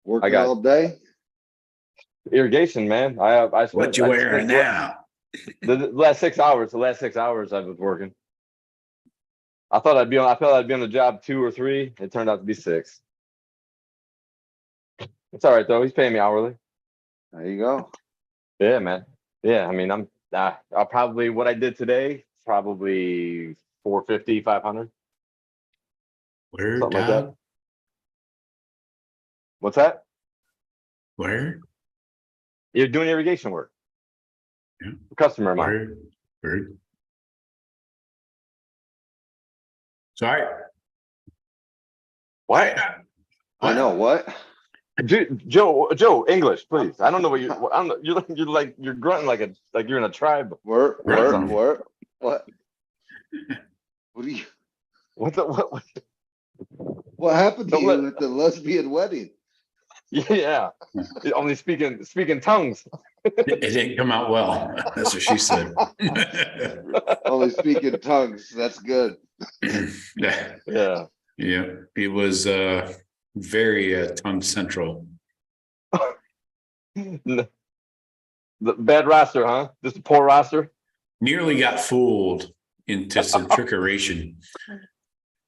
Working got all day. irrigation, man. What you wearing now? The last 6 hours. The last 6 hours I was working. I thought I'd be on the job 2 or 3. It turned out to be 6. It's all right though. He's paying me hourly. There you go. Yeah, man. Yeah, I mean, I'll probably what I did today probably 450, 500. Where, Something like dog? that. What's that? Where? You're doing irrigation work. Yeah. Customer of mine. Where? Sorry. What? I know what. Joe, English, please. I don't know what you. I don't know. You're grunting like you're in a tribe. Word. What? What do you? What? What happened to Don't you let- at the lesbian wedding? Yeah. Only speaking tongues. It didn't come out well. That's what she said. Only speaking tongues. That's good. Yeah. Yeah. Yeah. It was very tongue central. The bad roster, huh? Just a poor roster. Nearly got fooled into some trickeration.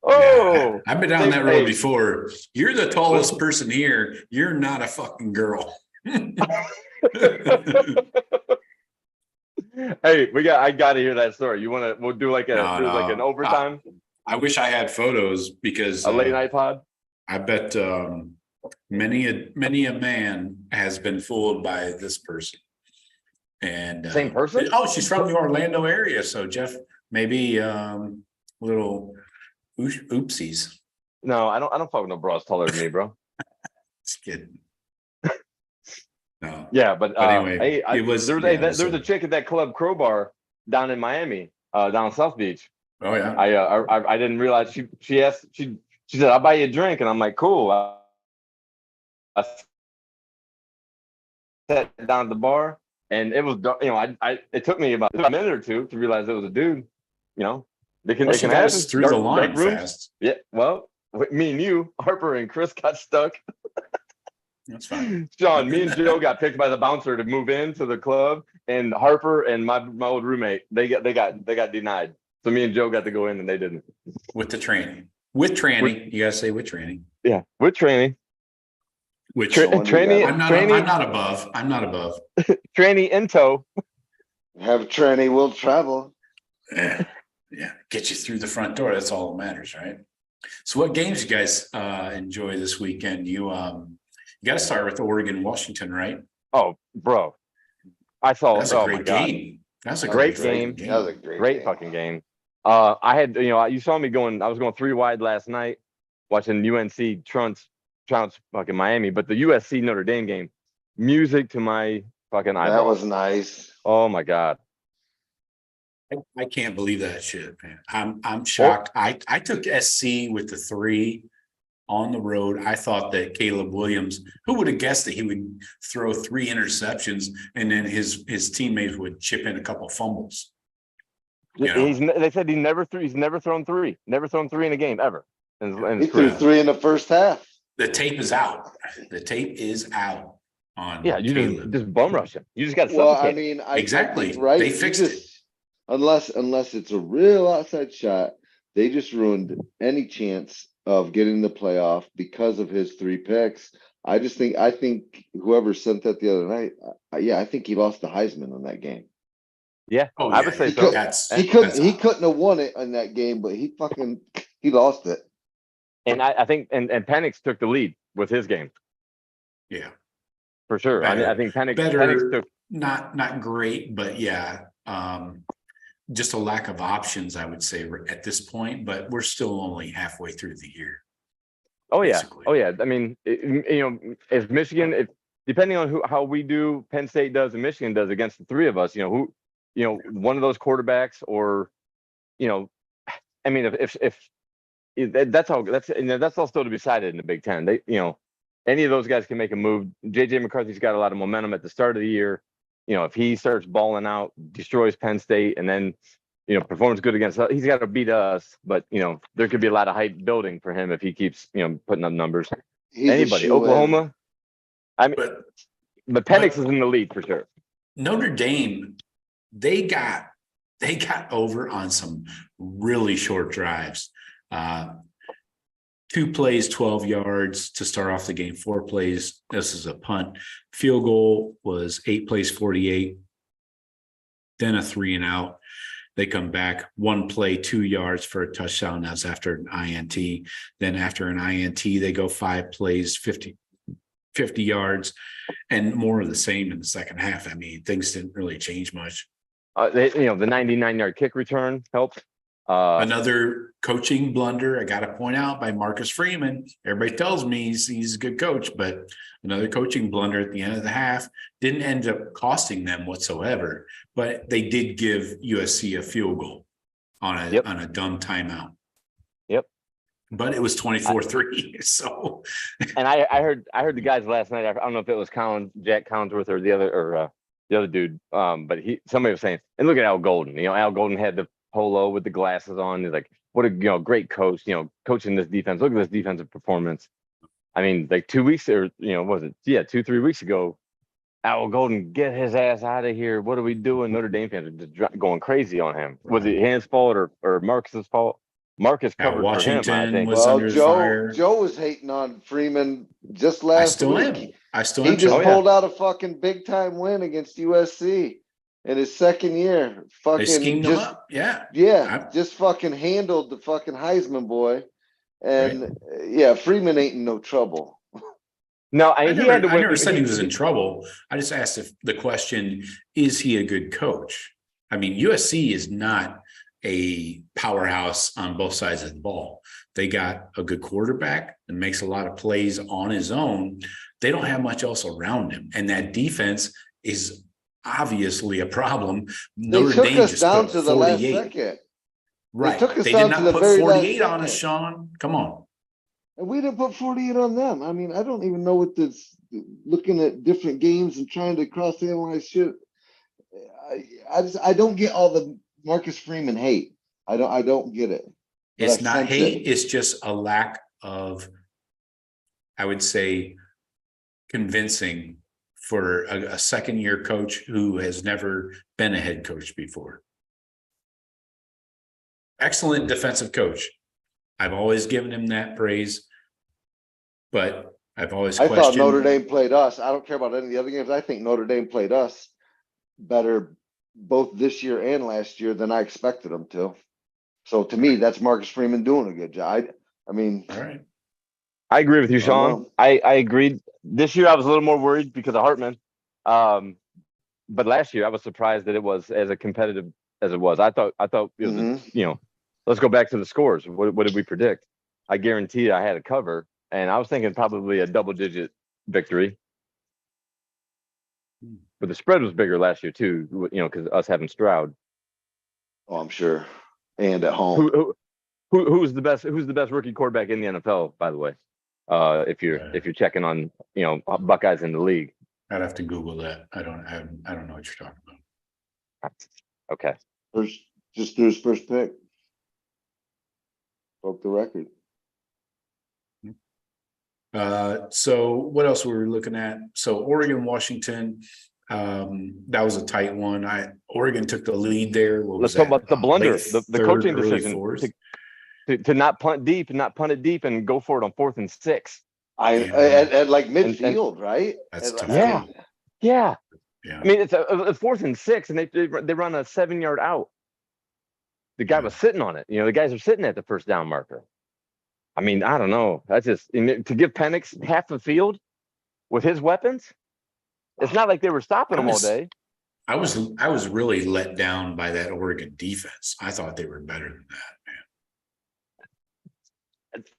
Oh, Yeah, I've been down that road before. You're the tallest person here. You're not a fucking girl. Hey, I gotta hear that story. We'll do like an overtime. I wish I had photos because A late night pod. I bet many a man has been fooled by this person. And Same person? Oh, she's from the Orlando area. So Jeff, maybe little oopsies. No, I don't fuck with no bras taller than me, bro. Just kidding. No. Yeah, but anyway, there was a chick at that club Crowbar down in Miami, down South Beach. Oh yeah. I didn't realize she said, "I'll buy you a drink," and I'm like, "Cool." I sat down at the bar, and it was, it took me about a minute or two to realize it was a dude. They can She got have us through the line rooms. fast. Yeah, well, me and you, Harper and Chris got stuck. That's fine. Shawn, me and Joe got picked by the bouncer to move into the club, and Harper and my old roommate, they got denied. So me and Joe got to go in, and they didn't. With the training. With training. You gotta say with training. Yeah, with training. Which training. I'm not above. I'm not above. Training in tow. Have a tranny will travel. Yeah. Get you through the front door. That's all that matters, right? So what games you guys enjoy this weekend? You got to start with Oregon, Washington, right? Oh, bro. That's a great game. That's a great game. That was a great fucking game. I had, you saw me I was going 3 wide last night watching UNC Trounce fucking Miami, but the USC Notre Dame game, music to my fucking eyeballs. That was nice. Oh my God. I can't believe that shit, man. I'm shocked. I took SC with the 3 on the road. I thought that Caleb Williams, who would have guessed that he would throw 3 interceptions and then his teammates would chip in a couple fumbles. They said he's never thrown 3 in a game ever. He threw 3 in the first half. The tape is out. The tape is out on you just bum rush him. You just got to I mean, exactly right. They fixed it. Unless it's a real outside shot, they just ruined any chance of getting the playoff because of his 3 picks. I think whoever sent that the other night, I think he lost the Heisman in that game. Yeah, oh, I would say so. He couldn't have won it in that game, but he lost it. And I think and Penix took the lead with his game. Yeah, for sure. Better, I think Penix took not great, but yeah. Just a lack of options, I would say, at this point, but we're still only halfway through the year. Oh yeah. Basically. Oh yeah. I mean, if Michigan, depending on how we do, Penn State does and Michigan does against the 3 of us, one of those quarterbacks, or, I mean, if that's all still to be decided in the Big Ten. They, any of those guys can make a move. JJ McCarthy's got a lot of momentum at the start of the year. If he starts balling out, destroys Penn State, and then, performs good against us, he's got to beat us. But, there could be a lot of hype building for him if he keeps, putting up numbers. Anybody, Oklahoma, I mean, But but Penix is in the lead for sure. Notre Dame, they got over on some really short drives. 2 plays, 12 yards to start off the game, 4 plays. This is a punt. Field goal was 8 plays, 48. Then a 3 and out. They come back 1 play, 2 yards for a touchdown. That's after an INT. Then after an INT, they go 5 plays, 50 yards, and more of the same in the second half. I mean, things didn't really change much. The 99-yard kick return helped. Another coaching blunder I got to point out by Marcus Freeman. Everybody tells me he's a good coach, but another coaching blunder at the end of the half didn't end up costing them whatsoever. But they did give USC a field goal on a dumb timeout. Yep. But it was 24-3. So, and I heard the guys last night. I don't know if it was Jack Collinsworth or the other dude. But somebody was saying, and look at Al Golden. Al Golden had the polo with the glasses on. He's like, what a great coach, coaching this defense. Look at this defensive performance. I mean, like 2 weeks or 2-3 weeks ago, Al Golden, get his ass out of here. What are we doing? Notre Dame fans are just going crazy on him. Was it his fault or Marcus's fault? Marcus covered Washington for him, I think. was under fire. Joe was hating on Freeman just last week. I still am. He just pulled out a fucking big time win against USC. In his second year, they schemed him up. Just fucking handled the fucking Heisman boy, and Freeman ain't in no trouble. No, I never said he was in trouble. I just asked if the question, is he a good coach? I mean, USC is not a powerhouse on both sides of the ball. They got a good quarterback that makes a lot of plays on his own. They don't have much else around him, and that defense is obviously a problem. Notre Dame just down put to the last 48. second. Right. They did not put 48 on us, Shawn. Come on. And we didn't put 48 on them. I mean, I don't even know what this, looking at different games and trying to cross-analyze shit. I don't get all the Marcus Freeman hate. I don't get it. It's not hate. It's just a lack of, I would say, convincing for a second-year coach who has never been a head coach before. Excellent defensive coach. I've always given him that praise, but I've always questioned. I thought Notre Dame played us. I don't care about any of the other games. I think Notre Dame played us better both this year and last year than I expected them to. So to me, that's Marcus Freeman doing a good job. I mean, all right. I agree with you, Shawn. I agreed. This year I was a little more worried because of Hartman. But last year I was surprised that it was as a competitive as it was. I thought it was, let's go back to the scores. What did we predict? I guarantee I had a cover, and I was thinking probably a double-digit victory. But the spread was bigger last year too, because us having Stroud. Oh, I'm sure. And at home. Who's the best rookie quarterback in the NFL, by the way? If you're checking on Buckeyes in the league. I'd have to Google that. I don't know what you're talking about. Okay. Just threw his first pick. Broke the record. So what else were we looking at? So Oregon, Washington, that was a tight one. Oregon took the lead there. Let's talk about the blunder, the coaching decision to not punt deep and not punt it deep and go for it on 4th and 6. At like midfield, right? That's tough. Yeah. I mean, it's a 4th and 6, and they run a 7-yard out. The guy was sitting on it. The guys are sitting at the first down marker. I mean, I don't know. That's just to give Penix half the field with his weapons. It's not like they were stopping him all day. I was really let down by that Oregon defense. I thought they were better than that, man.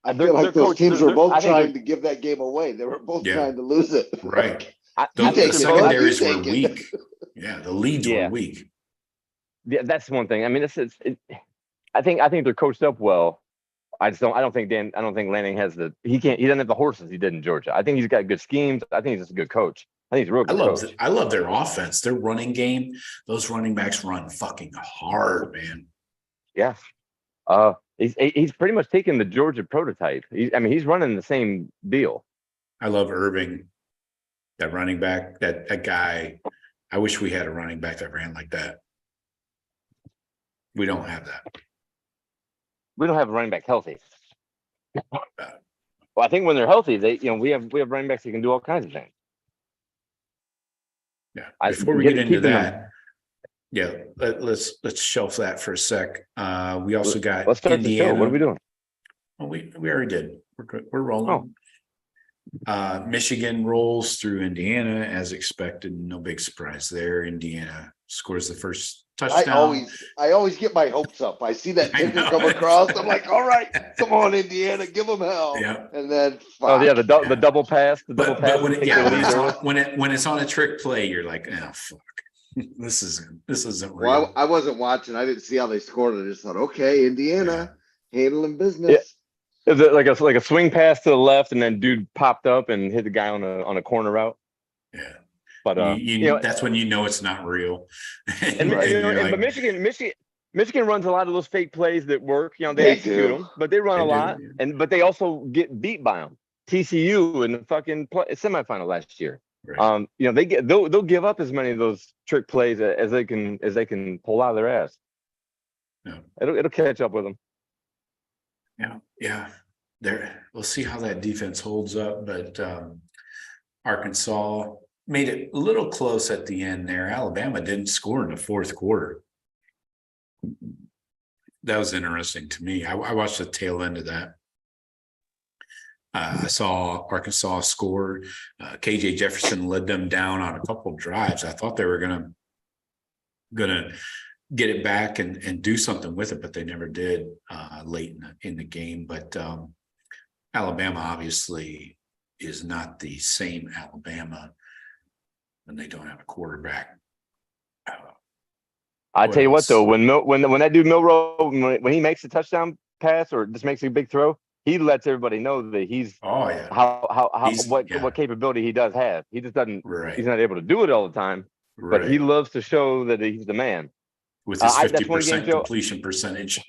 I feel like those teams were both trying to give that game away. They were both trying to lose it. Right. The secondaries were weak. Yeah, the leads were weak. Yeah, that's one thing. I mean, I think they're coached up well. I don't think Lanning has he doesn't have the horses he did in Georgia. I think he's got good schemes. I think he's just a good coach. I think he's a real good coach. I love their offense, their running game. Those running backs run fucking hard, man. Yeah. He's pretty much taken the Georgia prototype. He's running the same deal. I love Irving. That running back, that guy, I wish we had a running back that ran like that. We don't have that. We don't have a running back healthy. Well, I think when they're healthy, we have running backs that can do all kinds of things. Yeah. Before we get into that, let's shelf that for a sec. We also got let's start Indiana. the show. What are we doing? Well, we already did. We're rolling. Michigan rolls through Indiana as expected. No big surprise there. Indiana scores the first touchdown. I always get my hopes up. I see that ticker come across. I'm like, all right, come on, Indiana, give them hell. Yeah. And then the double pass, But when it's on a trick play, you're like, oh fuck. This isn't real. Well, I wasn't watching. I didn't see how they scored. I just thought, okay, Indiana handling business. Is it like a swing pass to the left, and then dude popped up and hit the guy on a corner route? Yeah, but that's when you know it's not real. But Michigan runs a lot of those fake plays that work. They execute them, but they run a lot, but they also get beat by them. TCU in the fucking semifinal last year. Right. They'll give up as many of those trick plays as they can pull out of their ass. Yeah. It'll catch up with them. Yeah. We'll see how that defense holds up, but Arkansas made it a little close at the end there. Alabama didn't score in the fourth quarter. That was interesting to me. I watched the tail end of that. I saw Arkansas score. KJ Jefferson led them down on a couple of drives. I thought they were gonna get it back and do something with it, but they never did late in the game. But Alabama obviously is not the same Alabama when they don't have a quarterback. I tell you what, though, when that dude Milroe, when he makes a touchdown pass or just makes a big throw, he lets everybody know that he's what capability he does have. He just doesn't. Right. He's not able to do it all the time, but he loves to show that he's the man. With his 50% completion percentage.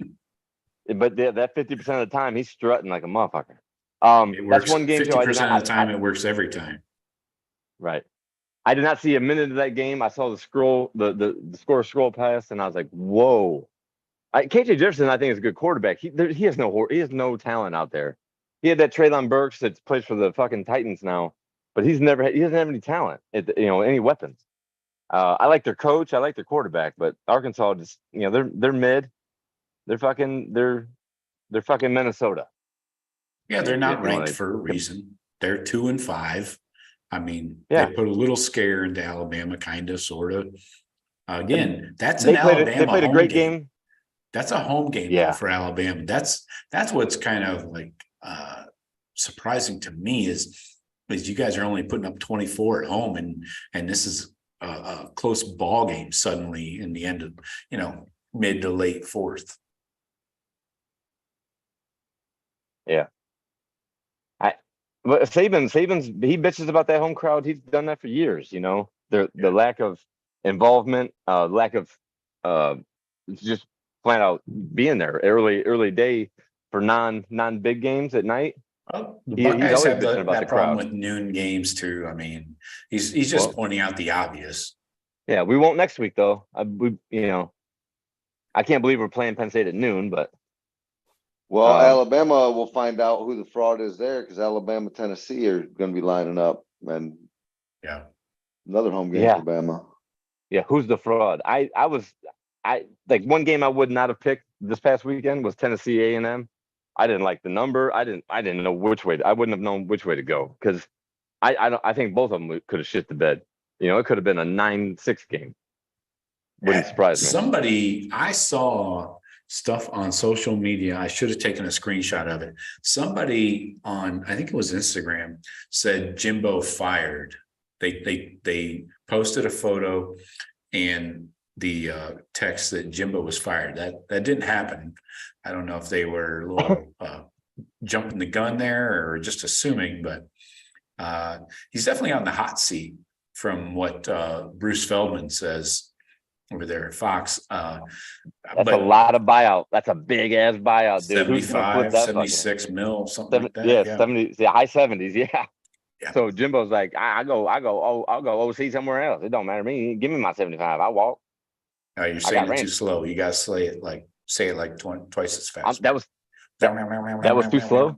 But that 50% of the time, he's strutting like a motherfucker. That's one game. 50% of the time, it works every time. Right. I did not see a minute of that game. I saw the score pass, and I was like, "Whoa!" KJ Jefferson, I think, is a good quarterback. He has no talent out there. He had that Treylon Burks that plays for the fucking Titans now, but he doesn't have any talent. Any weapons. I like their coach. I like their quarterback, but Arkansas just, they're mid. They're fucking Minnesota. Yeah, they're not ranked for a reason. They're 2-5. I mean, they put a little scare into Alabama, kind of, sort of. Again, that's Alabama. They played a great game. That's a home game for Alabama. That's what's kind of like surprising to me is you guys are only putting up 24 at home, and this is a close ball game suddenly in the end of mid to late fourth. Yeah. But Saban's he bitches about that home crowd. He's done that for years. The lack of involvement, lack of just flat out being there early day for non big games at night. Well, the Buckeyes have that problem with noon games too. I mean, he's just pointing out the obvious. Yeah, we won't next week though. I can't believe we're playing Penn State at noon, but. Well, Alabama will find out who the fraud is there because Alabama, Tennessee are going to be lining up, and another home game for Bama. Yeah, who's the fraud? I like one game I would not have picked this past weekend was Tennessee A&M. I didn't like the number. I didn't know which way. I wouldn't have known which way to go because I think both of them could have shit the bed. It could have been a 9-6 game. Wouldn't surprise me. I saw stuff on social media. I should have taken a screenshot of it. Somebody on, I think it was Instagram, said Jimbo fired. They posted a photo and the text that Jimbo was fired. That didn't happen. I don't know if they were a little jumping the gun there or just assuming, but he's definitely on the hot seat from what Bruce Feldman says over there at Fox. That's a lot of buyout. That's a big ass buyout, dude. 75, 76 mil, something like that. Yeah, 70, high 70s. Yeah. Yeah. So Jimbo's like, I'll go OC somewhere else. It don't matter to me. Give me my 75. I'll walk. You're saying it too slow. You got to say it like twice as fast. That was too slow.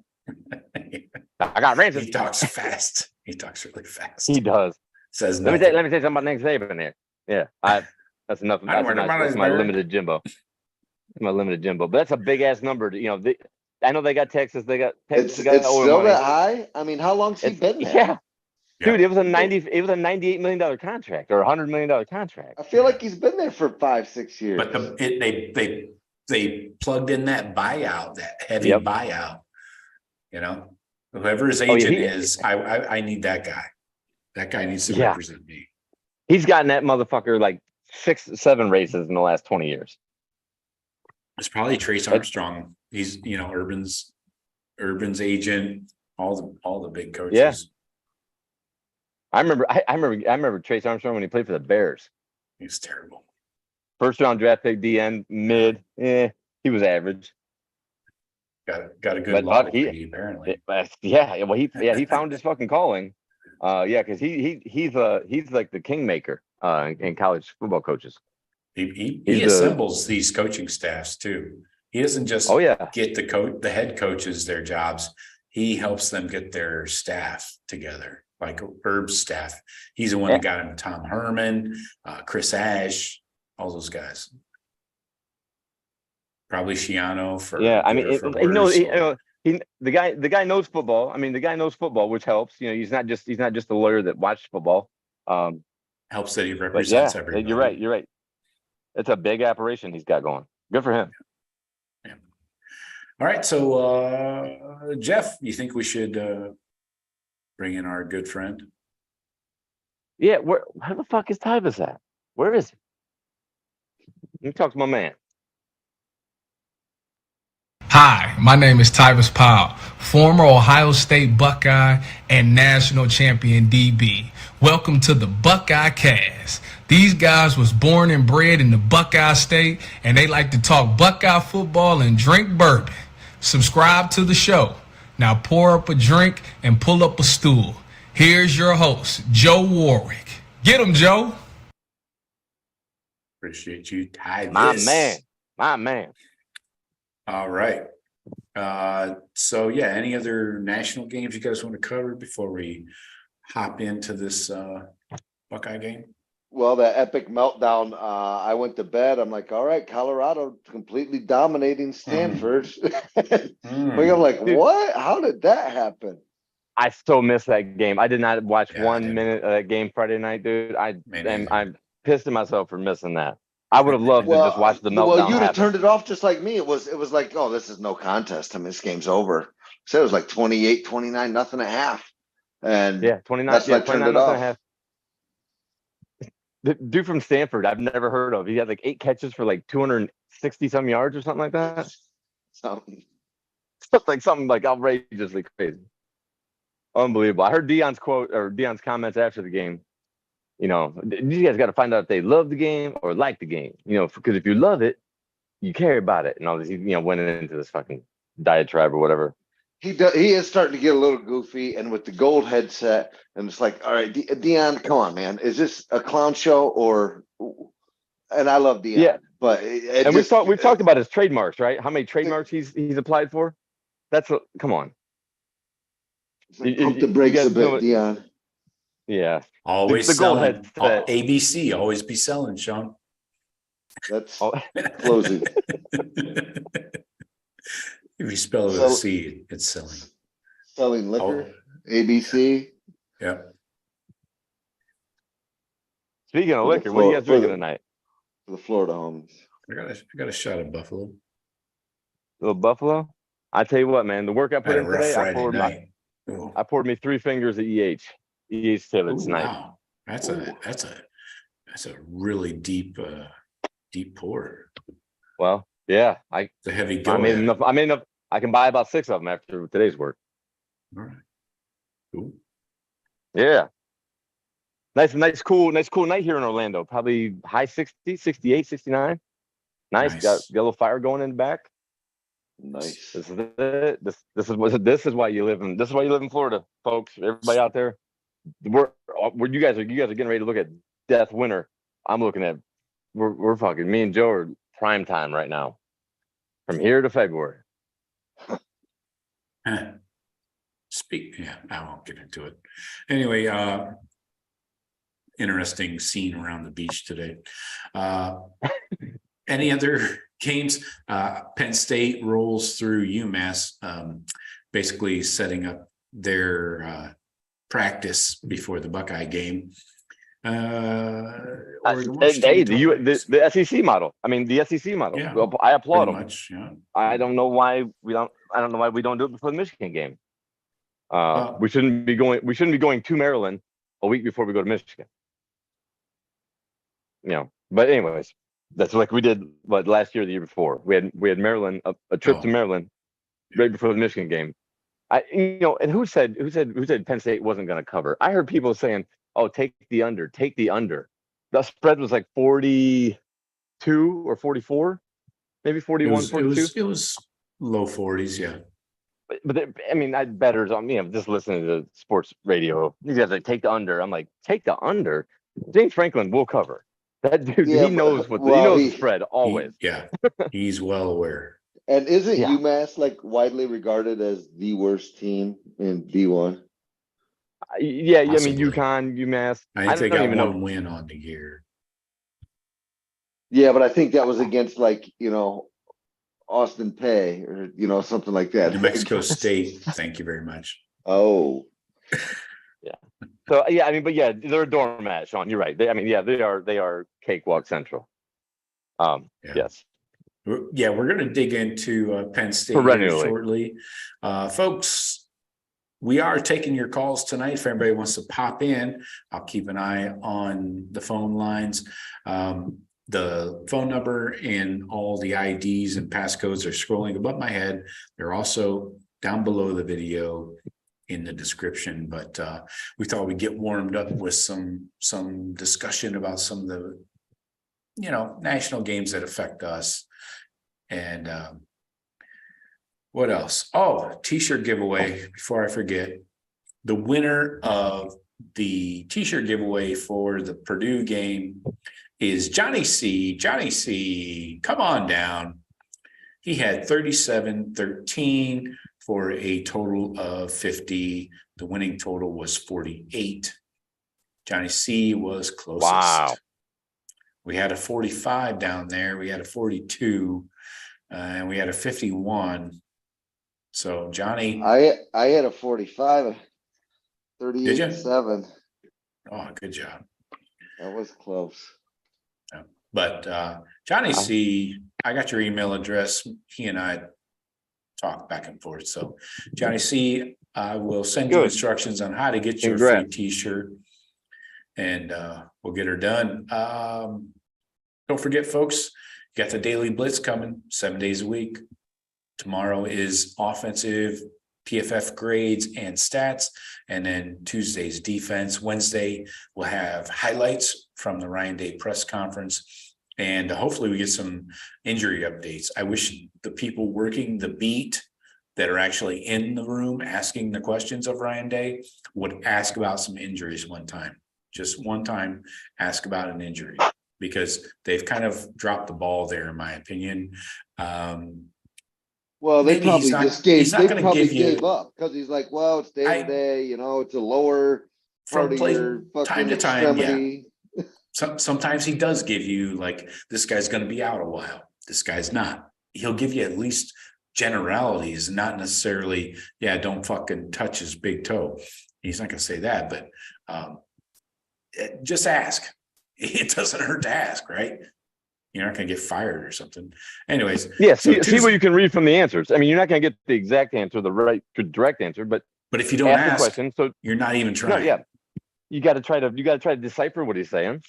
I got ranches. He talks fast. He talks really fast. He does. Says let nothing. me say something about Nick Saban there. Yeah, that's enough. That's my limited Jimbo. My limited Jimbo, but that's a big ass number. I know they got Texas. They got Texas. It's still that high. I mean, how long's he been there? Yeah. Dude, it was a $98 million contract or $100 million contract. I feel like he's been there for 5-6 years. But they plugged in that buyout, that heavy buyout. Whoever his agent is, I need that guy. That guy needs to represent me. He's gotten that motherfucker like 6-7 races in the last 20 years. It's probably Trace Armstrong. He's Urban's agent. All the big coaches. Yeah. I remember Trace Armstrong when he played for the Bears. He was terrible. First round draft pick, DN, mid. He was average. Got a good law degree, apparently. He found his fucking calling. Because he's like the kingmaker in college football coaches. He assembles these coaching staffs too. He doesn't just get the head coaches their jobs. He helps them get their staff together, like Herb's staff. He's the one that got him Tom Herman, Chris Ash, all those guys. Probably Shiano for the guy knows football. I mean, the guy knows football, which helps. He's not just a lawyer that watched football. Helps that he represents everybody. You're right. It's a big operation he's got going. Good for him. Yeah. All right, so Jeff, you think we should bring in our good friend? Yeah, where the fuck is Tyvus at? Where is he? Let me talk to my man. Hi, my name is Tyvus Powell, former Ohio State Buckeye and national champion DB. Welcome to the Buckeye Cast. These guys was born and bred in the Buckeye State, and they like to talk Buckeye football and drink bourbon. Subscribe to the show. Now pour up a drink and pull up a stool. Here's your host, Joe Warwick. Get him, Joe. Appreciate you, Tyvus. My man. All right. So any other national games you guys want to cover before we hop into this Buckeye game? Well, that epic meltdown, I went to bed. I'm like, all right, Colorado completely dominating Stanford. I'm like, what? How did that happen? I so missed that game. I did not watch 1 minute of that game Friday night, dude. I'm pissed at myself for missing that. I would have loved to just watch the meltdown. Well, you'd have turned it off just like me. It was like, oh, this is no contest. I mean, this game's over. So it was like 28-29, nothing at half. And 29. That's why I turned it off. The dude from Stanford, I've never heard of. He had like 8 catches for like 260 some yards or something like that. Something like outrageously crazy. Unbelievable. I heard Deion's comments after the game. You guys got to find out if they love the game or like the game. Because if you love it, you care about it. And all this, went into this fucking diatribe or whatever. He is starting to get a little goofy, and with the gold headset, and it's like, all right, Deion, come on, man, is this a clown show or? And I love Deion, but we've talked about his trademarks, right? How many trademarks he's applied for? Come on. Pump the brakes a bit, Deion. Yeah, always the selling. ABC, always be selling, Shawn. That's closing. If you spell it with a C, it's selling. Selling liquor, ABC. Yeah. Speaking of liquor, what are you guys drinking tonight? For the Florida homies. I got a shot of Buffalo. A little Buffalo? I tell you what, man, the work I put in today, I poured me 3 fingers of EH Taylor tonight. Wow. That's a really deep pour. Well, yeah, it's a heavy go. I made enough. I can buy about 6 of them after today's work. All right. Cool. Yeah. Nice, cool night here in Orlando. Probably high 60s, 68, 69. Nice. Got a little fire going in the back. Nice. This is it. This is why you live in Florida, folks. Everybody out there, we're you guys are getting ready to look at Death Winter. I'm looking at we're fucking me and Joe are prime time right now, from here to February. Yeah, I won't get into it. Anyway, interesting scene around the beach today. Any other games? Penn State rolls through UMass, basically setting up their practice before the Buckeye game. The SEC model. I mean, the SEC model. Yeah, well, I applaud them. Much, yeah. I don't know why we don't do it before the Michigan game. We shouldn't be going to Maryland a week before we go to Michigan. But anyways, that's like we did last year, or the year before. We had Maryland, a trip to Maryland right before the Michigan game. And who said Penn State wasn't going to cover? I heard people saying, "Oh, take the under." The spread was like 42 or 44, maybe 41, 42. It was low 40s, yeah. But I bettors on just listening to sports radio. These guys like take the under. I'm like, take the under. James Franklin will cover. That dude, he knows the spread always. He's well aware. And isn't UMass like widely regarded as the worst team in D1? Yeah, Possibly. UConn, UMass. I think they got one win on the year. Yeah, but I think that was against Austin Peay or something like that. New Mexico State. Thank you very much. Oh. Yeah. So they're a doormat, Shawn. You're right. They are cakewalk central. Yes. Yeah, we're going to dig into Penn State shortly. Folks, we are taking your calls tonight. If anybody wants to pop in, I'll keep an eye on the phone lines. The phone number and all the IDs and passcodes are scrolling above my head. They're also down below the video in the description, but we thought we'd get warmed up with some discussion about some of the national games that affect us. And what else? Oh, t-shirt giveaway. Before I forget, the winner of the t-shirt giveaway for the Purdue game is Johnny C. Johnny C, come on down. He had 37-13 for a total of 50. The winning total was 48. Johnny C was closest. Wow. We had a 45 down there. We had a 42, and we had a 51. So Johnny, I had a 45, 38-7. Oh, good job. That was close. But Johnny C, I got your email address. He and I talk back and forth. So Johnny C, I will send you instructions on how to get your free t-shirt, and we'll get her done. Don't forget, folks, you got the Daily Blitz coming 7 days a week. Tomorrow is offensive PFF grades and stats, and then Tuesday's defense. Wednesday, we'll have highlights from the Ryan Day press conference, and hopefully we get some injury updates. I wish the people working the beat that are actually in the room asking the questions of Ryan Day would ask about some injuries one time. Just one time, ask about an injury, because they've kind of dropped the ball there, in my opinion. Well, they probably gave up, because he's like, well, it's day to day, it's a lower part of your fucking extremity. Yeah. Sometimes he does give you like, this guy's going to be out a while. This guy's not. He'll give you at least generalities, not necessarily, don't fucking touch his big toe. He's not going to say that, but just ask. It doesn't hurt to ask, right? You're not going to get fired or something. Anyways. Yeah, see what you can read from the answers. You're not going to get the exact answer, the right direct answer, but if you don't ask the question, so you're not even trying. No, you got to try to decipher what he's saying.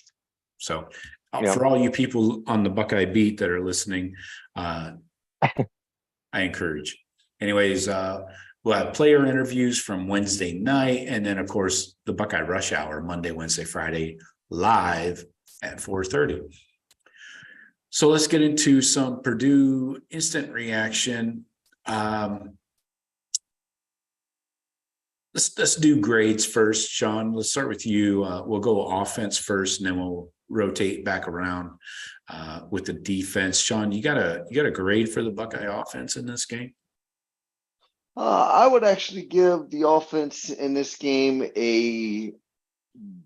So for all you people on the Buckeye beat that are listening, I encourage. Anyways, we'll have player interviews from Wednesday night, and then of course the Buckeye Rush Hour Monday, Wednesday, Friday live at 4:30. So let's get into some Purdue instant reaction. Let's do grades first, Shawn. Let's start with you. We'll go offense first, and then we'll rotate back around with the defense. Shawn, you got a grade for the Buckeye offense in this game? I would actually give the offense in this game a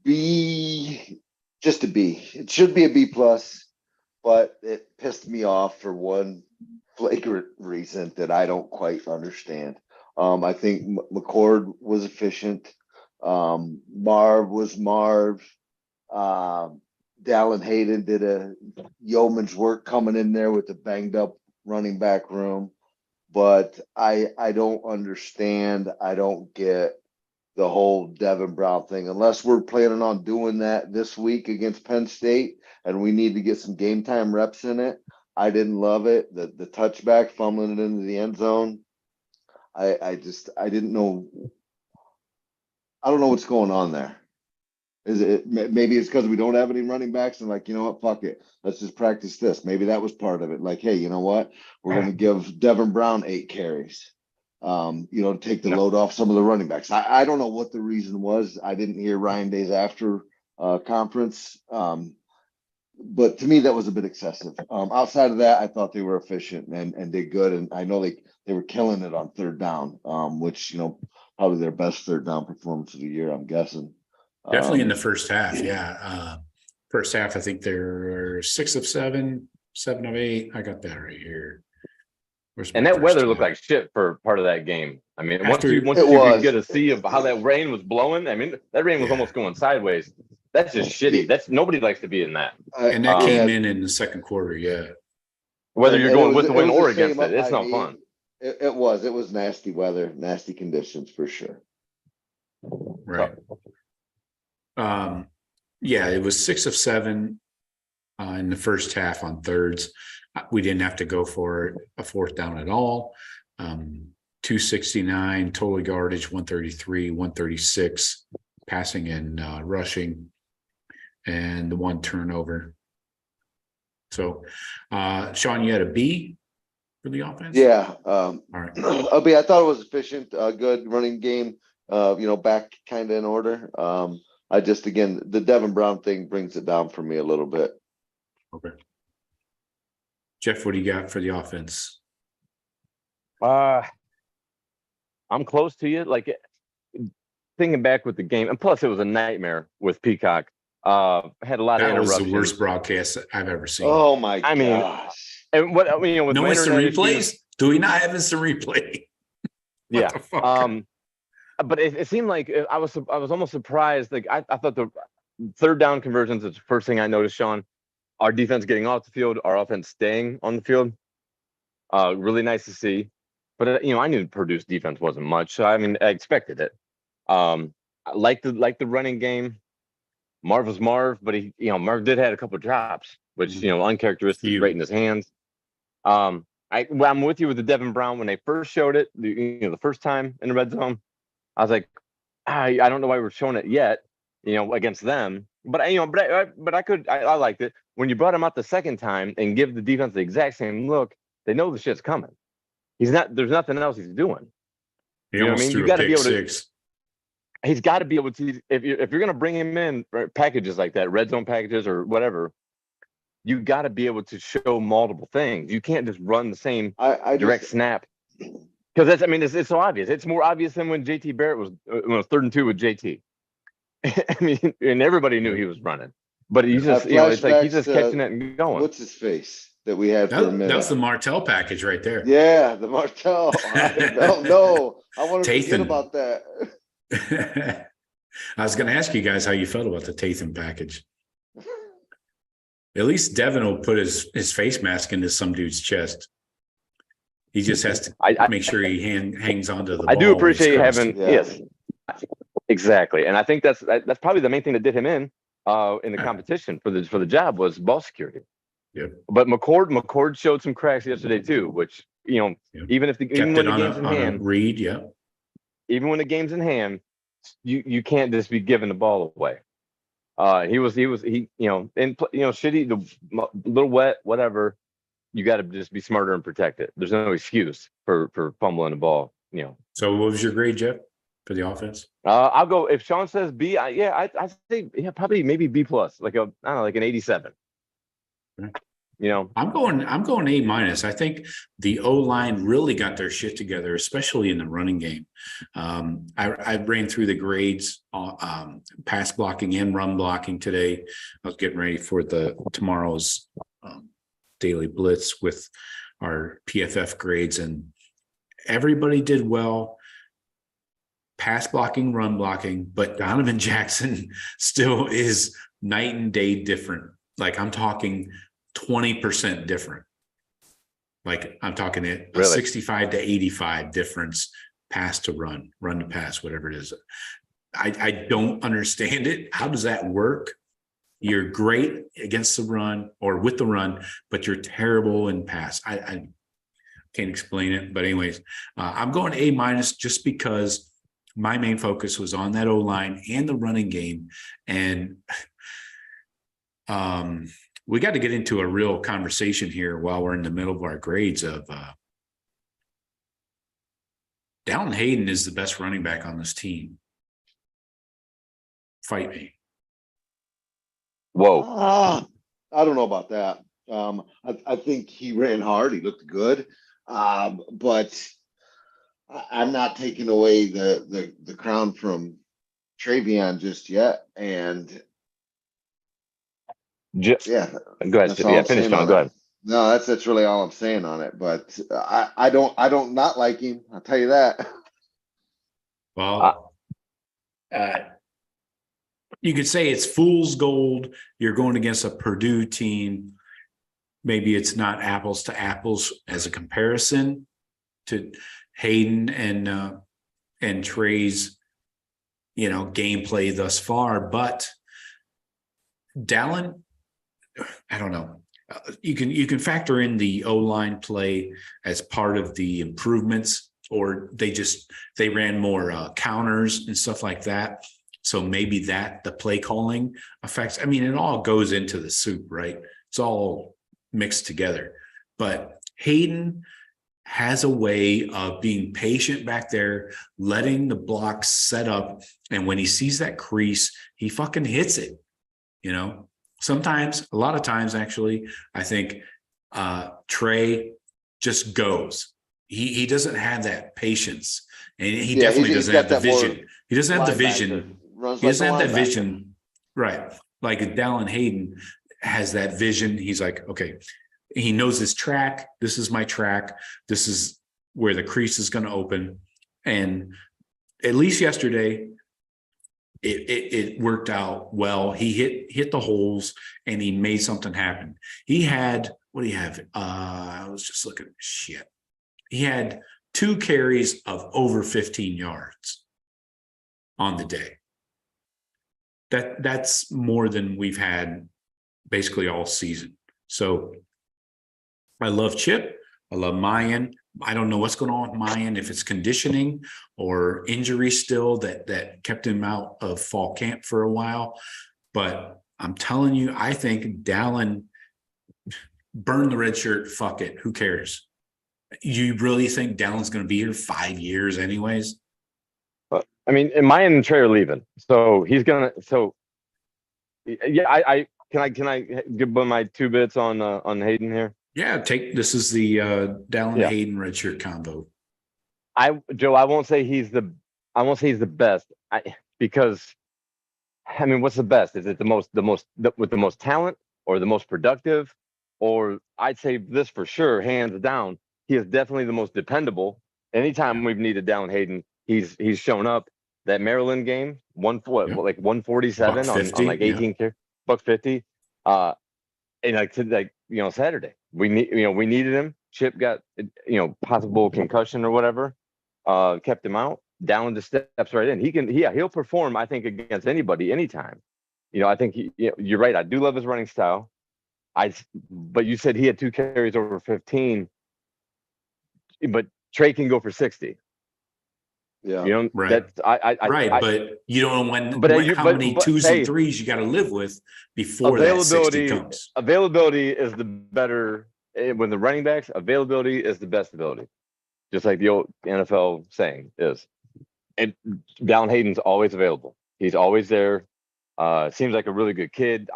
B, just a B. It should be a B plus, but it pissed me off for one flagrant reason that I don't quite understand. I think McCord was efficient. Marv was Marv. Dallin Hayden did a yeoman's work coming in there with the banged up running back room. But I don't understand. I don't get the whole Devin Brown thing unless we're planning on doing that this week against Penn State and we need to get some game time reps in it. I didn't love it. The touchback, fumbling it into the end zone. I didn't know. I don't know what's going on there. Is it maybe it's because we don't have any running backs and like, you know what, fuck it. Let's just practice this. Maybe that was part of it. Like, hey, you know what? We're going to give Devin Brown 8 carries, to take the load off some of the running backs. I don't know what the reason was. I didn't hear Ryan Day's after conference. But to me, that was a bit excessive. Outside of that, I thought they were efficient and did good. And I know they were killing it on third down, which, probably their best third down performance of the year, I'm guessing. Definitely in the first half, yeah. First half, I think they're 6 of 7, 7 of 8. I got that right here. And that weather looked like shit for part of that game. I mean, once you get a see of how that rain was blowing, I mean, that rain was almost going sideways. That's just shitty. That's nobody likes to be in that. And that came in the second quarter, yeah. Whether you're going with the wind or against it, it's not fun. It was nasty weather, nasty conditions for sure. Right. Yeah, it was 6 of 7 in the first half on thirds. We didn't have to go for a fourth down at all. 269 total yardage, 133, 136 passing and rushing, and the 1 turnover. So, Shawn, you had a B for the offense? Yeah. All right. A B. I thought it was efficient, good running game. Back kind of in order. I just, again, the Devin Brown thing brings it down for me a little bit. Okay. Jeff, what do you got for the offense? I'm close to you. Like, thinking back with the game, and plus it was a nightmare with Peacock. Had a lot of interruptions. That was the worst broadcast I've ever seen. Oh my gosh! And what with no instant replays? Do we not have instant replay? Yeah. But it seemed like I was almost surprised. Like I thought the third down conversions is the first thing I noticed, Shawn. Our defense getting off the field, our offense staying on the field. Really nice to see. But I knew Purdue's defense wasn't much. So I mean, I expected it. I like the running game. Marv was Marv, but Marv did have a couple of drops, which uncharacteristic, right in his hands. I'm with you with the Devin Brown when they first showed it. The first time in the red zone, I was like, I don't know why we're showing it yet, against them. But I liked it when you brought him out the second time and give the defense the exact same look. They know the shit's coming. There's nothing else he's doing. He almost threw a pick six. He's got to be able to. If you're going to bring him in packages like that, red zone packages or whatever, you got to be able to show multiple things. You can't just run the same direct snap. Because it's so obvious. It's more obvious than when JT Barrett was 3rd and 2 with JT. I mean, and everybody knew he was running, but he's just it's like he's just catching it and going. What's his face that we had for a minute? That's the Martell package right there. Yeah, the Martell. No, I want to forget about that. I was going to ask you guys how you felt about the Tatham package. At least Devin will put his face mask into some dude's chest. He just has to make sure he hangs onto the ball. I do appreciate having yes, exactly, and I think that's probably the main thing that did him in the competition for the job was ball security. Yep. But McCord showed some cracks yesterday too, which even when the game's in hand, read, yeah. Even when the game's in hand, you can't just be giving the ball away. He was shitty, a little wet, whatever. you got to just be smarter and protect it. There's no excuse for fumbling the ball. So what was your grade, Jeff, for the offense? I'll go if Shawn says B. I say probably maybe B plus, like I don't know, like an 87. I'm going A-. I think the O-line really got their shit together, especially in the running game. I ran through the grades, pass blocking and run blocking today. I was getting ready for tomorrow's daily blitz with our PFF grades, and everybody did well. Pass blocking, run blocking, but Donovan Jackson still is night and day different. Like I'm talking 20% different. Like I'm talking a 65 to 85 difference, pass to run to pass, whatever it is. I don't understand it. How does that work? You're great against the run or with the run, but you're terrible in pass. I can't explain it. But anyways, I'm going A- just because my main focus was on that O-line and the running game. And we got to get into a real conversation here while we're in the middle of our grades of Dalton Hayden is the best running back on this team. Fight me. Whoa. I don't know about that. I think he ran hard. He looked good. But I'm not taking away the crown from Travion just yet. And yeah, go ahead. Yeah, finish on. Go ahead. No, that's really all I'm saying on it. But I don't not like him. I'll tell you that. Well, you could say it's fool's gold. You're going against a Purdue team. Maybe it's not apples to apples as a comparison to Hayden and Trey's, gameplay thus far. But Dallin, I don't know. You can factor in the O-line play as part of the improvements, or they ran more counters and stuff like that. So maybe the play calling affects. I mean, it all goes into the soup, right? It's all mixed together. But Hayden has a way of being patient back there, letting the blocks set up. And when he sees that crease, he fucking hits it, Sometimes, a lot of times, actually, I think Trey just goes. He doesn't have that patience, and he definitely doesn't have the vision. He doesn't have the vision. He doesn't have that vision, right? Like Dallin Hayden has that vision. He's like, okay, he knows his track. This is my track. This is where the crease is going to open. And at least yesterday, it worked out well. He hit the holes and he made something happen. He had, what do you have? I was just looking at shit. He had 2 carries of over 15 yards on the day. That's more than we've had basically all season. So I love Chip. I love Mayan. I don't know what's going on with Mayan, if it's conditioning or injury still that kept him out of fall camp for a while. But I'm telling you, I think Dallin, burn the red shirt. Fuck it. Who cares? You really think Dallin's going to be here 5 years anyways? I mean, and Mayan and Trey are leaving. So he's going to, yeah, can I give my 2 bits on Hayden here? Yeah, this is the Dallin Hayden redshirt combo. Joe, I won't say he's the best. Because I mean, what's the best? Is it with the most talent or the most productive? Or I'd say this for sure, hands down, he is definitely the most dependable. Anytime we've needed Dallin Hayden, he's shown up. That Maryland game, like 147 on like 18 carries, $150. And Saturday. We needed him. Chip got, possible concussion or whatever, kept him out. Dallin just steps right in. He'll perform, I think, against anybody, anytime. I think you're right. I do love his running style. But you said he had 2 carries over 15, but Trey can go for 60. Yeah, right. But you don't know how many 2s and 3s you got to live with before that 60 comes. Availability is the better when the running backs, availability is the best ability, just like the old NFL saying is. And Dallin Hayden's always available. He's always there. Seems like a really good kid.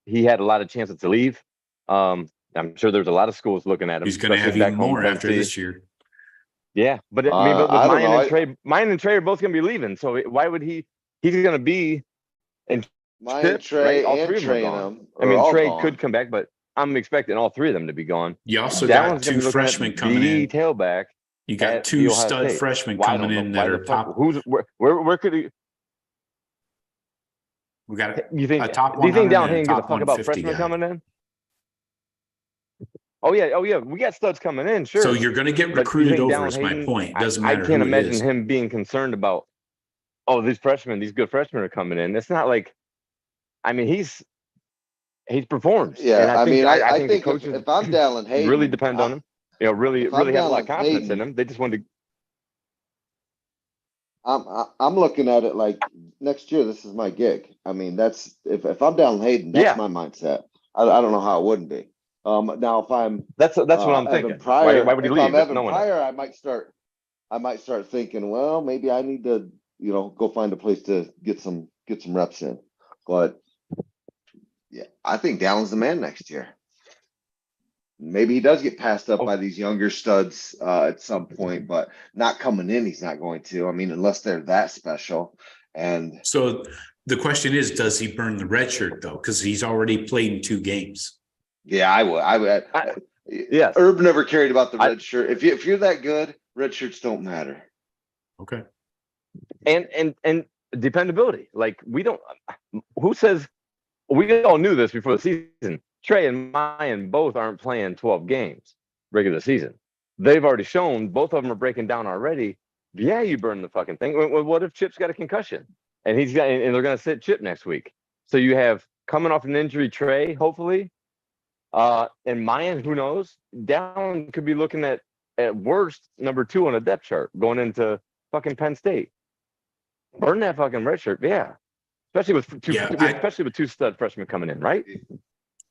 He had a lot of chances to leave. I'm sure there's a lot of schools looking at him. He's going to have especially even back home more Penn after State. this year. Yeah, but with I don't know. Mayan and Trey are both going to be leaving. So why would he? He's going to be. And Mine, Trey, all and three of them Trey are and gone. them. I mean, are all Trey gone. could come back, but I'm expecting all three of them to be gone. You also Dallin's got gonna be two looking at freshmen coming the in. tailback. You got at two the Ohio stud State. freshmen Well, I coming don't in know. Why that the are fuck- top. Who's where could he? We got You think? a top Do you think 100 Dallin and a Hayden gives a top fuck about 150 freshmen guy. coming in? Oh yeah. We got studs coming in, sure. So you're going to get But you recruited think over. Dallin Is my Hayden? point. It doesn't I matter can't who it imagine is. him being concerned about. Oh, these good freshmen are coming in. It's not like. I mean, he's performs. Yeah, And I think the think coaches if I'm Dallin Hayden, really depend on him. Really if I'm have a lot of Dallin confidence Hayden, in him. They just wanted to. I'm looking at it like next year. This is my gig. I mean, that's if I'm Dallin Hayden, that's my mindset. I don't know how it wouldn't be. Now if I'm That's what I'm Evan thinking. Pryor, Why would he if leave? I'm Evan No one. Pryor, I might start thinking, well, maybe I need to go find a place to get some reps in. But yeah, I think Dallin's the man next year. Maybe he does get passed up by these younger studs at some point, but not coming in, he's not going to. I mean, unless they're that special. And So the question is, does he burn the red shirt though? Because he's already played in 2 games. yeah, I would. Yeah. Herb never cared about the red shirt. If you're that good, red shirts don't matter. Okay. And dependability. Like who says we all knew this before the season. Trey and Mayan both aren't playing 12 games regular season. They've already shown both of them are breaking down already. Yeah, you burn the fucking thing. What if Chip's got a concussion and they're gonna sit Chip next week? So you have coming off an injury Trey, hopefully. And Mayan, who knows? Dallin could be looking at worst number 2 on a depth chart going into fucking Penn State. Burn that fucking red shirt, yeah. Especially with 2 stud freshmen coming in, right?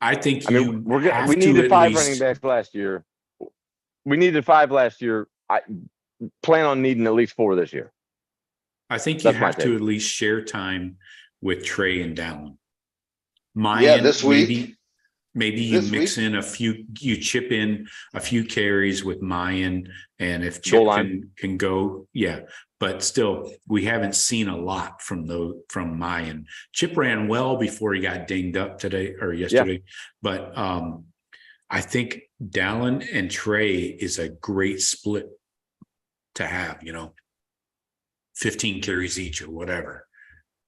I think we needed 5 running backs last year. We needed 5 last year. I plan on needing at least 4 this year. I think you have to at least share time with Trey and Dallin. Mayan, this week. Maybe you mix in you chip in a few carries with Mayan, and if Chip can go, yeah. But still, we haven't seen a lot from Mayan. Chip ran well before he got dinged up today or yesterday. Yeah. But I think Dallin and Trey is a great split to have, 15 carries each or whatever,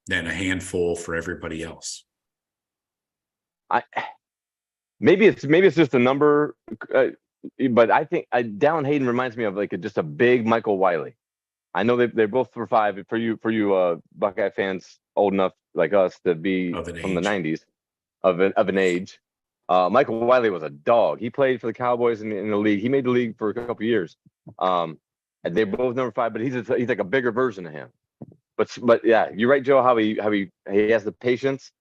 then a handful for everybody else. Maybe it's just a number, but I think Dallin Hayden reminds me of just a big Michael Wiley. I know they're both for 5 for you Buckeye fans old enough like us to be from the 90s of an age. Michael Wiley was a dog. He played for the Cowboys in the league. He made the league for a couple of years. And they're both number 5, but he's like a bigger version of him. But yeah, you're right, Joe. How he has the patience,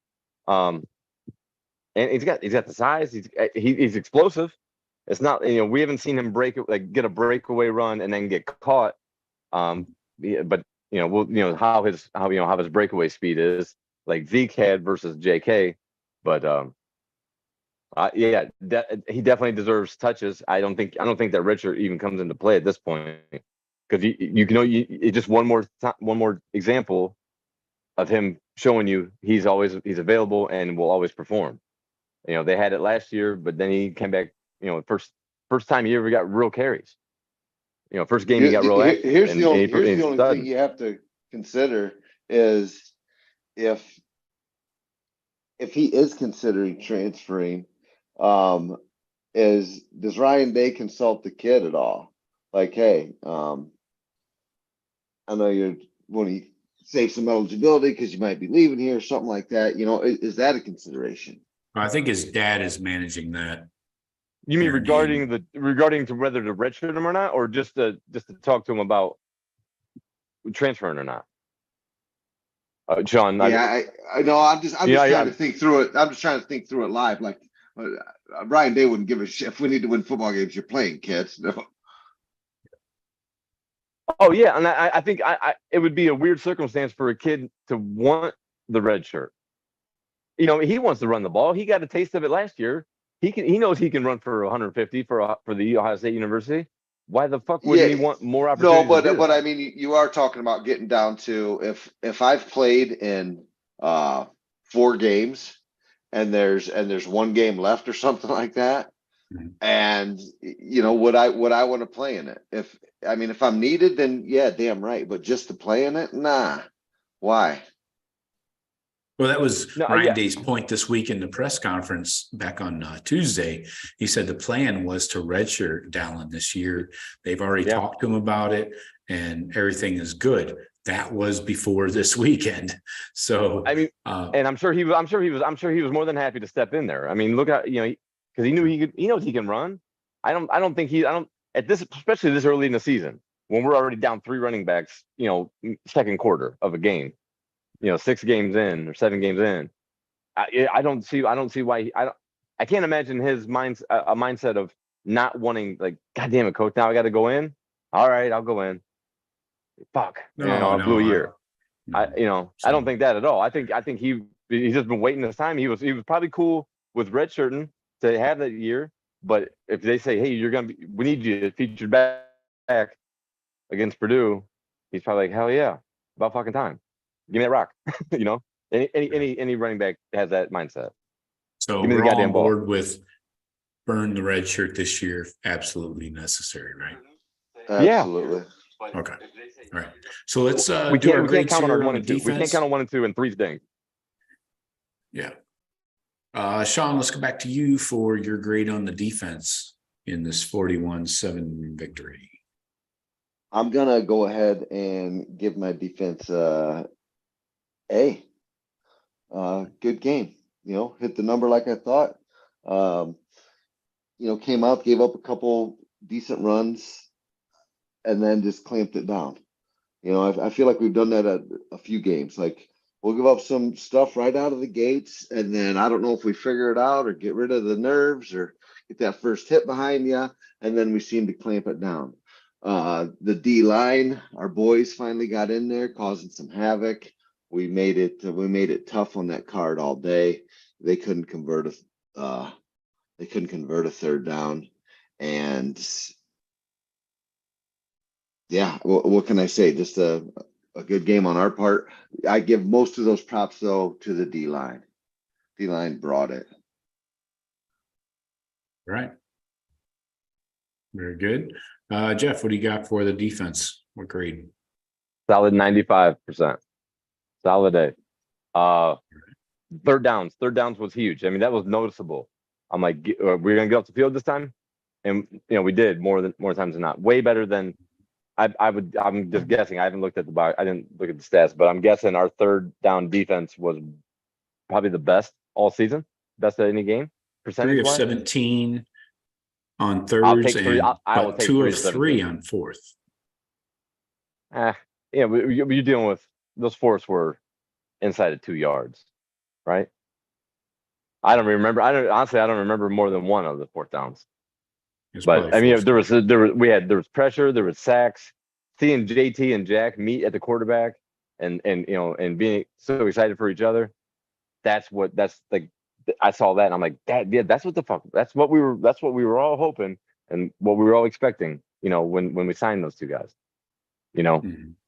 and he's got the size. He's explosive. It's not we haven't seen him get a breakaway run and then get caught. But how his breakaway speed is like Zeke had versus JK, but yeah, he definitely deserves touches. I don't think that Richard even comes into play at this point because it's just one more example of him showing you he's available and will always perform. They had it last year, but then he came back. First time he ever got real carries. First game he got real active. Here's the only thing you have to consider is if he is considering transferring, does Ryan Day consult the kid at all? Like, hey, I know you want to save some eligibility because you might be leaving here or something like that. Is that a consideration? I think his dad is managing that. You mean regarding to whether to redshirt him or not, or just to talk to him about transferring or not? Shawn. Yeah, I know. I'm just trying to think through it. I'm just trying to think through it live. Like Ryan Day wouldn't give a shit. If we need to win football games, you're playing, kids. No. Oh yeah, and I think it would be a weird circumstance for a kid to want the red shirt. You know, he wants to run the ball. He got a taste of it last year. He knows he can run for 150 for the Ohio State University. Why the fuck wouldn't he want more opportunities? No, but I mean, you are talking about getting down to if I've played in 4 games and there's 1 game left or something like that, and would I want to play in it? If I'm needed, then yeah, damn right. But just to play in it, nah. Why? Well, that was Ryan Day's point this week in the press conference back on Tuesday. He said the plan was to redshirt Dallin this year. They've already talked to him about it, and everything is good. That was before this weekend. So I mean, and I'm sure he was more than happy to step in there. I mean, look at because he knew he knows he can run. I don't think at this, especially this early in the season when we're already down 3 running backs. Second quarter of a game. 6 games in or 7 games in, I don't see why I can't imagine his mindset of not wanting, like, God damn it, coach, now I got to go in. All right, I'll go in. Fuck, I blew a year. I don't think that at all. I think he's just been waiting his time. He was probably cool with redshirting to have that year, but if they say, hey, we need you featured back against Purdue, he's probably like, hell yeah, about fucking time. Give me that rock. Any running back has that mindset. So give me we're the all goddamn on ball. board with burn the red shirt this year. Absolutely necessary, right? Absolutely. Okay. All right. So let's we do our can't grades count on our here 1 on and 2. We can't defense. count on 1 and 2 and 3 things. Yeah. Shawn, let's go back to you for your grade on the defense in this 41-7 victory. I'm gonna go ahead and give my defense A. Good game. Hit the number like I thought. Came out, gave up a couple decent runs, and then just clamped it down. I feel like we've done that at a few games. Like, we'll give up some stuff right out of the gates, and then I don't know if we figure it out or get rid of the nerves or get that first hit behind you, and then we seem to clamp it down. The D line, our boys finally got in there, causing some havoc. We made it tough on that card all day. They couldn't convert a 3rd down, and yeah, what can I say? Just a good game on our part. I give most of those props though to the D line. D line brought it. Right. Very good. Jeff, what do you got for the defense? What grade? Solid 95%. Solid day. Third downs was huge. I mean, that was noticeable. I'm like, we're gonna get off the field this time, and we did more times than not. Way better than I'm just guessing. I haven't looked at I didn't look at the stats, but I'm guessing our 3rd down defense was probably the best all season, best at any game. 3 of 17 on 3rds, I'll take 3. I will but take 2 3 of 3 on 4th. You're dealing with those 4ths were inside of 2 yards, right? I don't remember. Honestly, I don't remember more than 1 of the 4th downs. But I mean, there was pressure, there was sacks. Seeing JT and Jack meet at the quarterback and being so excited for each other. That's like, I saw that and I'm like, that's what the fuck. That's what we were all hoping and what we were all expecting. When we signed those 2 guys.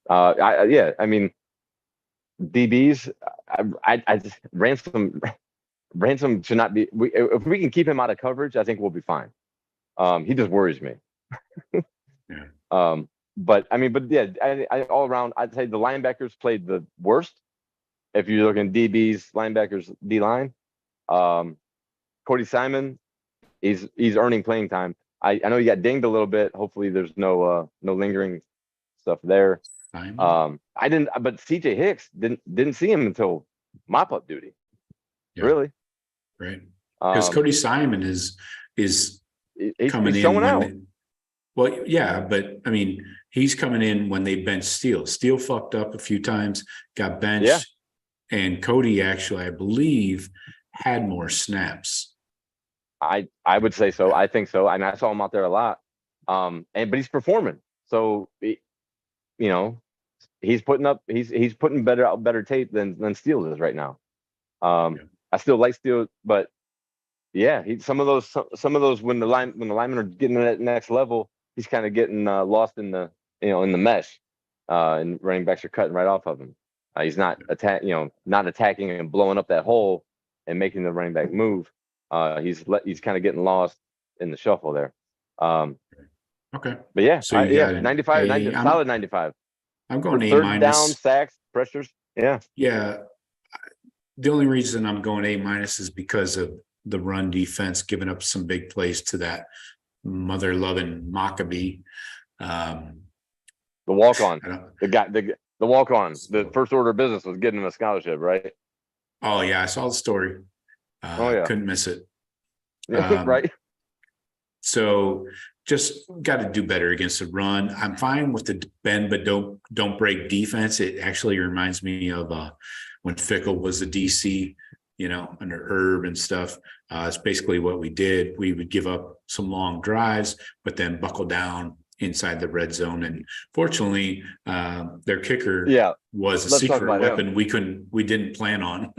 I mean, DBs. I just Ransom should not be. If we can keep him out of coverage, I think we'll be fine. He just worries me. Yeah. But yeah, I all around, I'd say the linebackers played the worst. If you're looking DBs, linebackers, D line, Cody Simon, he's earning playing time. I know he got dinged a little bit. Hopefully, there's no lingering stuff there. Simon. But CJ Hicks didn't see him until mop up duty. Yeah. Really, right? Because Cody Simon is he's coming in showing out. Well, yeah, but I mean, he's coming in when they benched Steele. Steele fucked up a few times, got benched, and Cody actually, I believe, had more snaps I would say so. I think so. And I saw him out there a lot. But he's performing. So he's putting better tape than Steele is right now. I still like Steele, but yeah, some of those when the linemen are getting to that next level, he's kind of getting lost in the mesh, and running backs are cutting right off of him. He's not attacking and blowing up that hole and making the running back move. He's kind of getting lost in the shuffle there. Okay. But yeah, So you got 95, 90, solid 95. I'm going A Third down, minus. sacks, pressures. Yeah. Yeah. The only reason I'm going A minus is because of the run defense, giving up some big plays to that mother-loving Maccabee. The walk-on. The walk-on. The first order of business was getting him a scholarship, right? Oh yeah, I saw the story. Couldn't miss it. Right. So just got to do better against the run. I'm fine with the bend but don't break defense. It actually reminds me of when Fickle was the DC, under Herb and stuff. It's basically what we did. We would give up some long drives, but then buckle down inside the red zone. And fortunately, their kicker was a secret weapon we didn't plan on.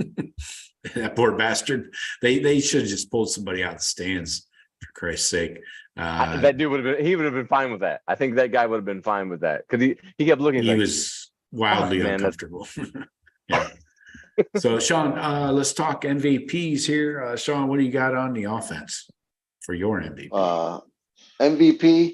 That poor bastard. They should have just pulled somebody out of the stands, for Christ's sake. That dude would have been fine with that. I think that guy would have been fine with that because he kept looking. He was wildly uncomfortable. Yeah. So Shawn, let's talk MVPs here. Shawn, what do you got on the offense for your MVP? MVP,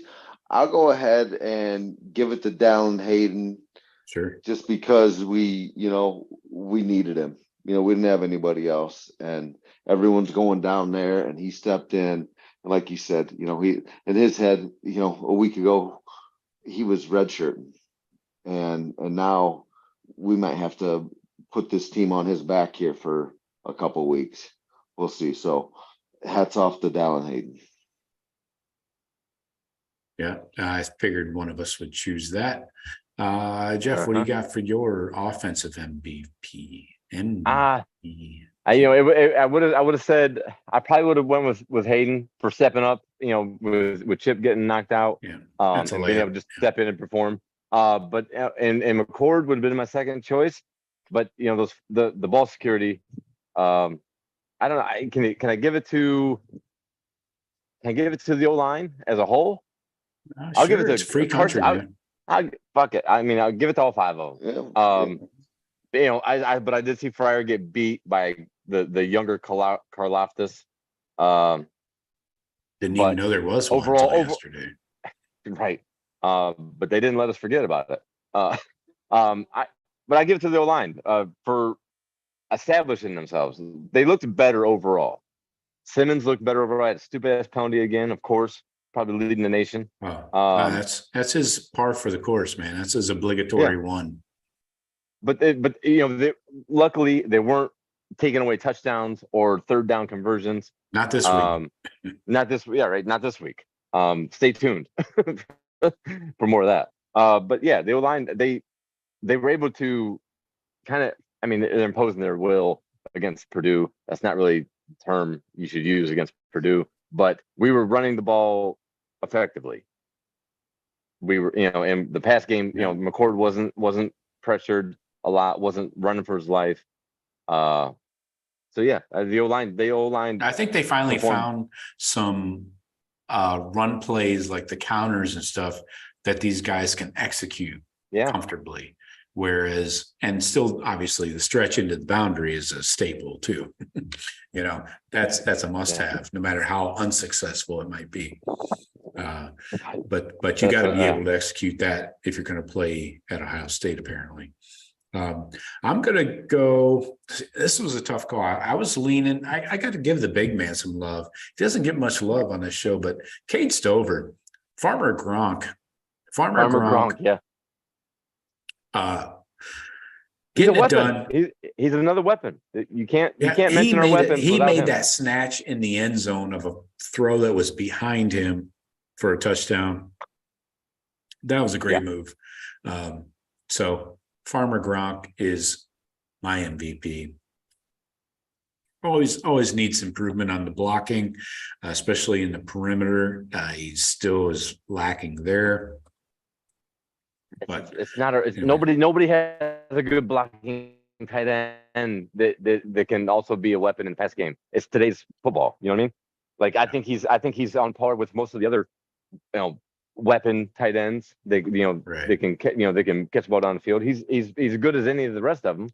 I'll go ahead and give it to Dallin Hayden. Sure. Just because we needed him. We didn't have anybody else, and everyone's going down there, and he stepped in. And like you said, he in his head, a week ago, he was redshirting, and now we might have to put this team on his back here for a couple weeks. We'll see. So hats off to Dallin Hayden. Yeah, I figured one of us would choose that. Jeff, what do you got for your offensive MVP? I would have said I probably would have went with Hayden for stepping up. With Chip getting knocked out, and being able to just step in and perform. But McCord would have been my second choice. But the ball security, I don't know. Can I give it to? Can I give it to the O-line as a whole? I'll give it to free country. Fuck it. I'll give it to all five of them. Yeah. But I did see Fryer get beat by the younger Karlaftis. Didn't even know there was one until yesterday. Right. But they didn't let us forget about it. But I give it to the O-line for establishing themselves. They looked better overall. Simmons looked better overall. Had a stupid ass penalty again, of course, probably leading the nation. That's his par for the course, man. That's his obligatory one. But luckily they weren't taking away touchdowns or third down conversions. Not this week. Not this week. Stay tuned for more of that. But yeah, the O-line, they were able to kind of, they're imposing their will against Purdue. That's not really the term you should use against Purdue, but we were running the ball effectively. We were, in the pass game, McCord wasn't pressured a lot, wasn't running for his life. So yeah, the O-line. I think they finally found some run plays like the counters and stuff that these guys can execute comfortably. Whereas, and still obviously the stretch into the boundary is a staple too. That's a must-have, no matter how unsuccessful it might be. But you got to be able to execute that if you're going to play at Ohio State, apparently. I'm going to go. This was a tough call. I was leaning. I got to give the big man some love. He doesn't get much love on this show, but Cade Stover, Farmer Gronk, yeah. Getting it done. He's another weapon. You can't mention our weapons. He made that snatch in the end zone of a throw that was behind him for a touchdown. That was a great move. So Farmer Gronk is my MVP. always needs improvement on the blocking, especially in the perimeter. He still is lacking there. But It's not. It's anyway. nobody has a good blocking tight end that can also be a weapon in the pass game. It's today's football. You know what I mean? Like I think he's on par with most of the other, weapon tight ends. They Right. they can they can catch the ball down the field. He's as good as any of the rest of them.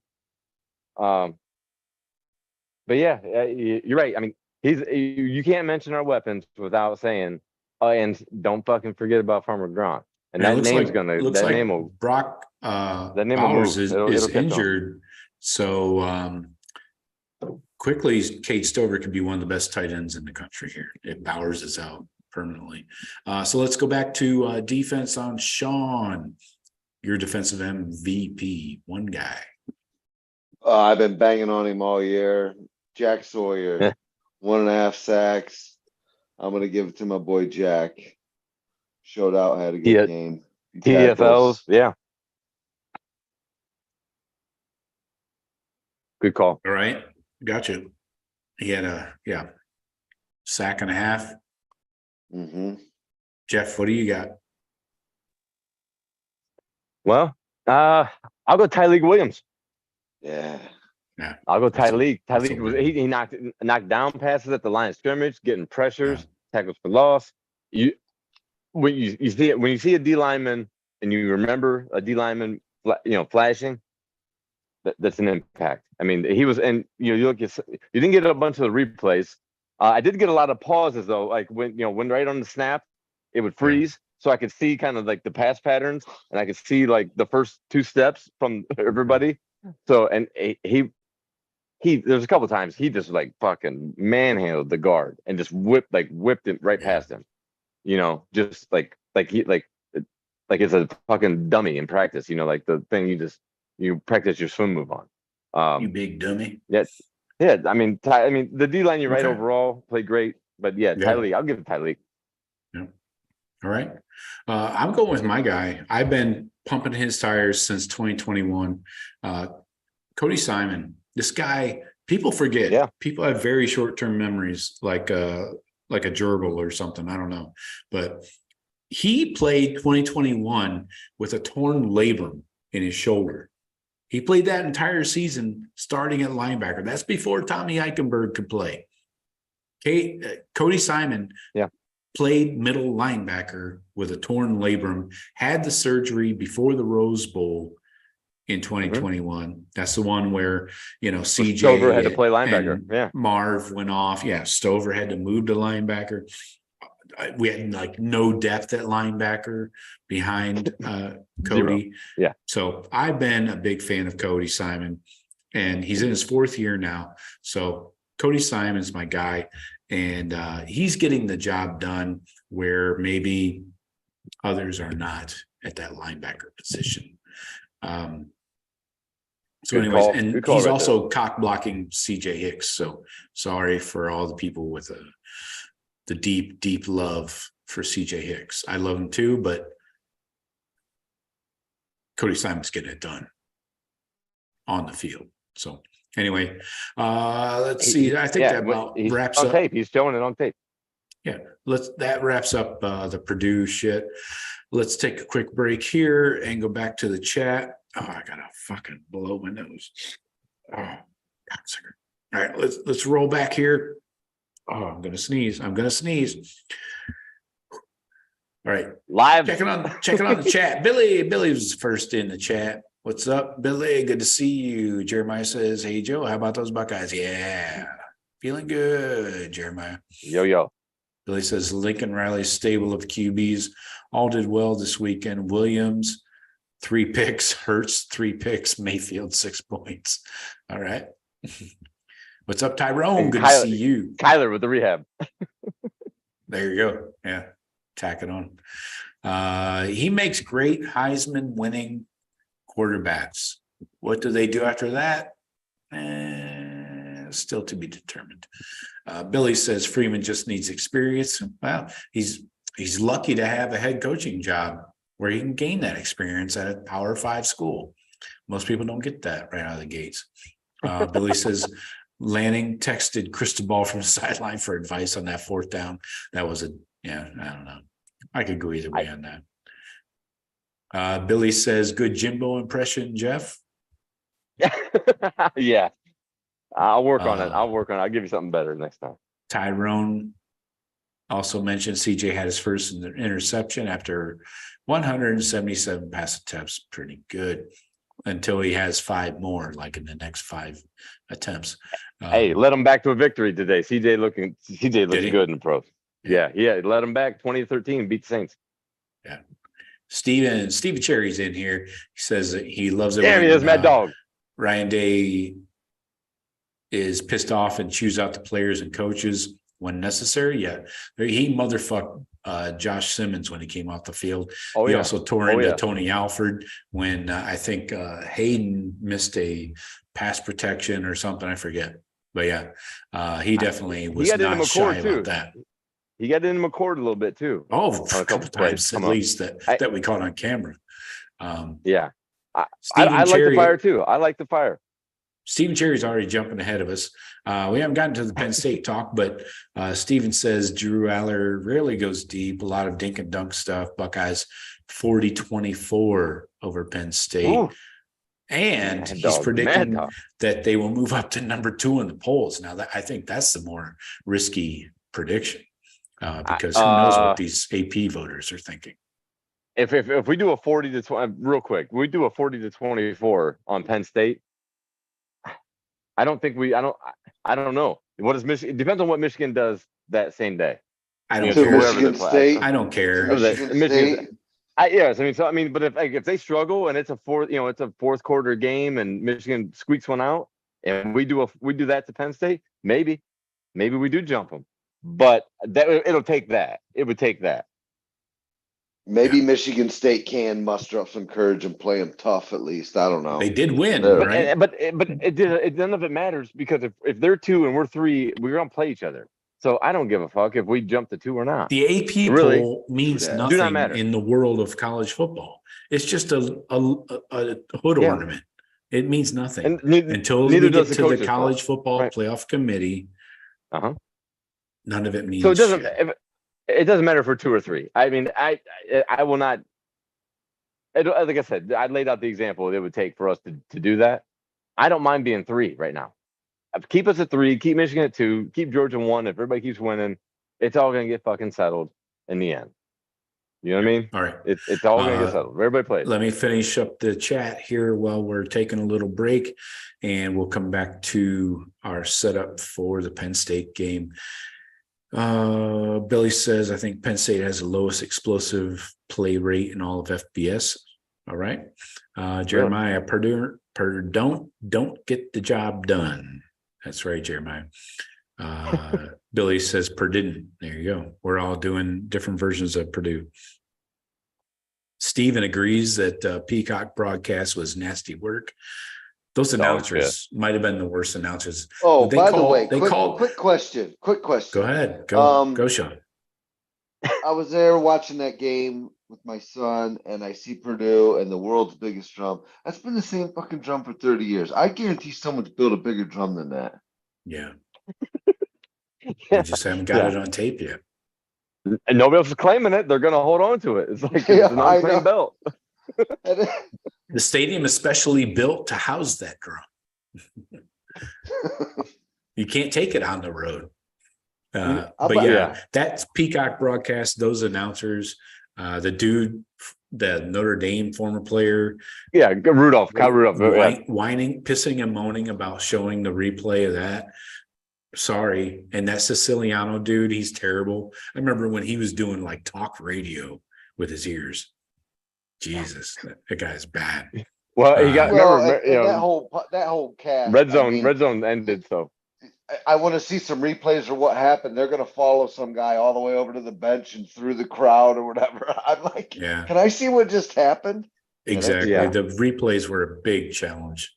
But yeah, you're right. I mean, you can't mention our weapons without saying, oh, and don't fucking forget about Farmer Gronk. And it that looks name's like that name will Brock that name will Bowers move. is It'll catch on. injured. So quickly, Kate Stover could be one of the best tight ends in the country here if Bowers is out permanently. So let's go back to defense on Shawn, your defensive MVP, one guy. I've been banging on him all year. Jack Sawyer, 1.5 sacks. I'm gonna give it to my boy Jack. Showed out, had a good game. TFLs, yeah. Good call. All right, gotcha. He had a sack and a half. Mm-hmm. Jeff, what do you got? Well, I'll go Tyleek Williams. Yeah. I'll go Tyleek. that's Tyleek a was win. he knocked down passes at the line of scrimmage, getting pressures, tackles for loss. When you see a D lineman and you remember a D lineman, flashing, that's an impact. I mean, he was, and you didn't get a bunch of the replays. I did get a lot of pauses though, like when right on the snap, it would freeze, so I could see kind of like the pass patterns, and I could see like the first 2 steps from everybody. So, and he there's a couple of times he just like fucking manhandled the guard and just whipped it right past him. Just like it's a fucking dummy in practice. Like the thing you practice your swim move on. You big dummy. Yeah. I mean, the D line, you're right, Okay. overall played great, but Tyleek, I'll give it Tyleek. Yeah. All right. I'm going with my guy. I've been pumping his tires since 2021. Cody Simon. This guy, people forget. Yeah. People have very short-term memories, like a gerbil or something. I don't know. But he played 2021 with a torn labrum in his shoulder. He played that entire season starting at linebacker. That's before Tommy Eichenberg could play. Cody Simon played middle linebacker with a torn labrum, had the surgery before the Rose Bowl in 2021. That's the one where, CJ Stover had to play linebacker. Yeah. Marv went off. Yeah. Stover had to move to linebacker. We had no depth at linebacker behind Cody. Yeah. So I've been a big fan of Cody Simon, and he's in his 4th year now. So Cody Simon's my guy, and he's getting the job done where maybe others are not at that linebacker position. So anyways, and he's also cock blocking CJ Hicks. So sorry for all the people with the deep love for CJ Hicks. I love him too, but Cody Simon's getting it done on the field. So anyway, let's see. I think that about wraps up. Tape. He's showing it on tape. Yeah, that wraps up the Purdue shit. Let's take a quick break here and go back to the chat. Oh, I gotta fucking blow my nose. Oh, cocksucker. All right, let's roll back here. Oh, I'm gonna sneeze. All right, live. Checking on the chat. Billy was first in the chat. What's up, Billy? Good to see you. Jeremiah says, "Hey Joe, how about those Buckeyes?" Yeah, feeling good, Jeremiah. Yo. Billy says Lincoln Riley's stable of QBs all did well this weekend. Williams, 3 picks. Hurts, 3 picks. Mayfield, 6 points. All right. What's up, Tyrone? Good to see you. Kyler with the rehab. There you go. Yeah. Tack it on. He makes great Heisman winning quarterbacks. What do they do after that? Still to be determined. Billy says Freeman just needs experience. Well, he's lucky to have a head coaching job where he can gain that experience at a Power 5 school. Most people don't get that right out of the gates. Billy says Lanning texted Cristobal from the sideline for advice on that fourth down. That was I don't know. I could go either way on that. Billy says, good Jimbo impression, Jeff. Yeah. I'll work on it. I'll give you something better next time. Tyrone also mentioned CJ had his first interception after 177 pass attempts. Pretty good until he has 5 more, like in the next 5 attempts. Hey, let him back to a victory today. CJ looks good in the pros. Yeah, let him back 20-13, beat the Saints. Yeah. Steven Cherry's in here. He says that he loves it. There he is, Mad Dog. Ryan Day is pissed off and chews out the players and coaches when necessary. Yeah, he motherfucked Josh Simmons when he came off the field. He also tore into Tony Alford when I think Hayden missed a pass protection or something. I forget. But yeah, he definitely was not shy about that. He got in McCord a little bit too. Oh, a couple times at least that we caught on camera. Yeah. I like the fire too. I like the fire. Stephen Cherry's already jumping ahead of us. We haven't gotten to the Penn State talk, but Stephen says Drew Aller rarely goes deep. A lot of dink and dunk stuff. Buckeyes 40-24 over Penn State. Ooh. And he's predicting that they will move up to number 2 in the polls. Now, I think that's the more risky prediction because who knows what these AP voters are thinking. If we do a 40-20, real quick, we do a 40-24 on Penn State. I don't know. What does Michigan? It depends on what Michigan does that same day. I don't care. Michigan State. I don't care. Michigan State. But if they struggle and it's a fourth quarter game and Michigan squeaks one out and we do that to Penn State, maybe we do jump them. But it'll take that. It would take that. Maybe Michigan State can muster up some courage and play them tough at least. I don't know. They did win, right? But none of it matters because if they're 2 and we're 3, we're gonna play each other. So I don't give a fuck if we jump to 2 or not. The AP poll means nothing in the world of college football. It's just a hood ornament. It means nothing until we get to the college football playoff committee. None of it means. So it doesn't matter if we're 2 or 3. I mean, I will not. Like I said, I laid out the example it would take for us to do that. I don't mind being 3 right now. Keep us at 3. Keep Michigan at 2. Keep Georgia 1. If everybody keeps winning, it's all gonna get fucking settled in the end. You know what I mean? All right. It's all gonna get settled. Everybody plays. Let me finish up the chat here while we're taking a little break, and we'll come back to our setup for the Penn State game. Billy says, I think Penn State has the lowest explosive play rate in all of FBS. All right. Jeremiah, Purdue don't get the job done. That's right, Jeremiah. Billy says Purdue. There you go. We're all doing different versions of Purdue. Steven agrees that Peacock broadcast was nasty work. Those announcers might have been the worst announcers. Oh, by the way, quick question. Go ahead. Go, Shawn. I was there watching that game with my son, and I see Purdue and the world's biggest drum. That's been the same fucking drum for 30 years. I guarantee someone's built a bigger drum than that. Yeah. We just haven't got it on tape yet. And nobody else is claiming it. They're going to hold on to it. It's like it's an unclaimed belt. The stadium is specially built to house that drum. You can't take it on the road. That's Peacock broadcast. Those announcers, the dude, the Notre Dame former player, Kyle Rudolph, whining, pissing and moaning about showing the replay of that. Sorry, and that Siciliano dude, he's terrible. I remember when he was doing like talk radio with his ears. Jesus, that guy's bad. Well, he got that whole cast. Red zone ended. So I want to see some replays of what happened. They're going to follow some guy all the way over to the bench and through the crowd or whatever. I'm like, can I see what just happened? Exactly. The replays were a big challenge,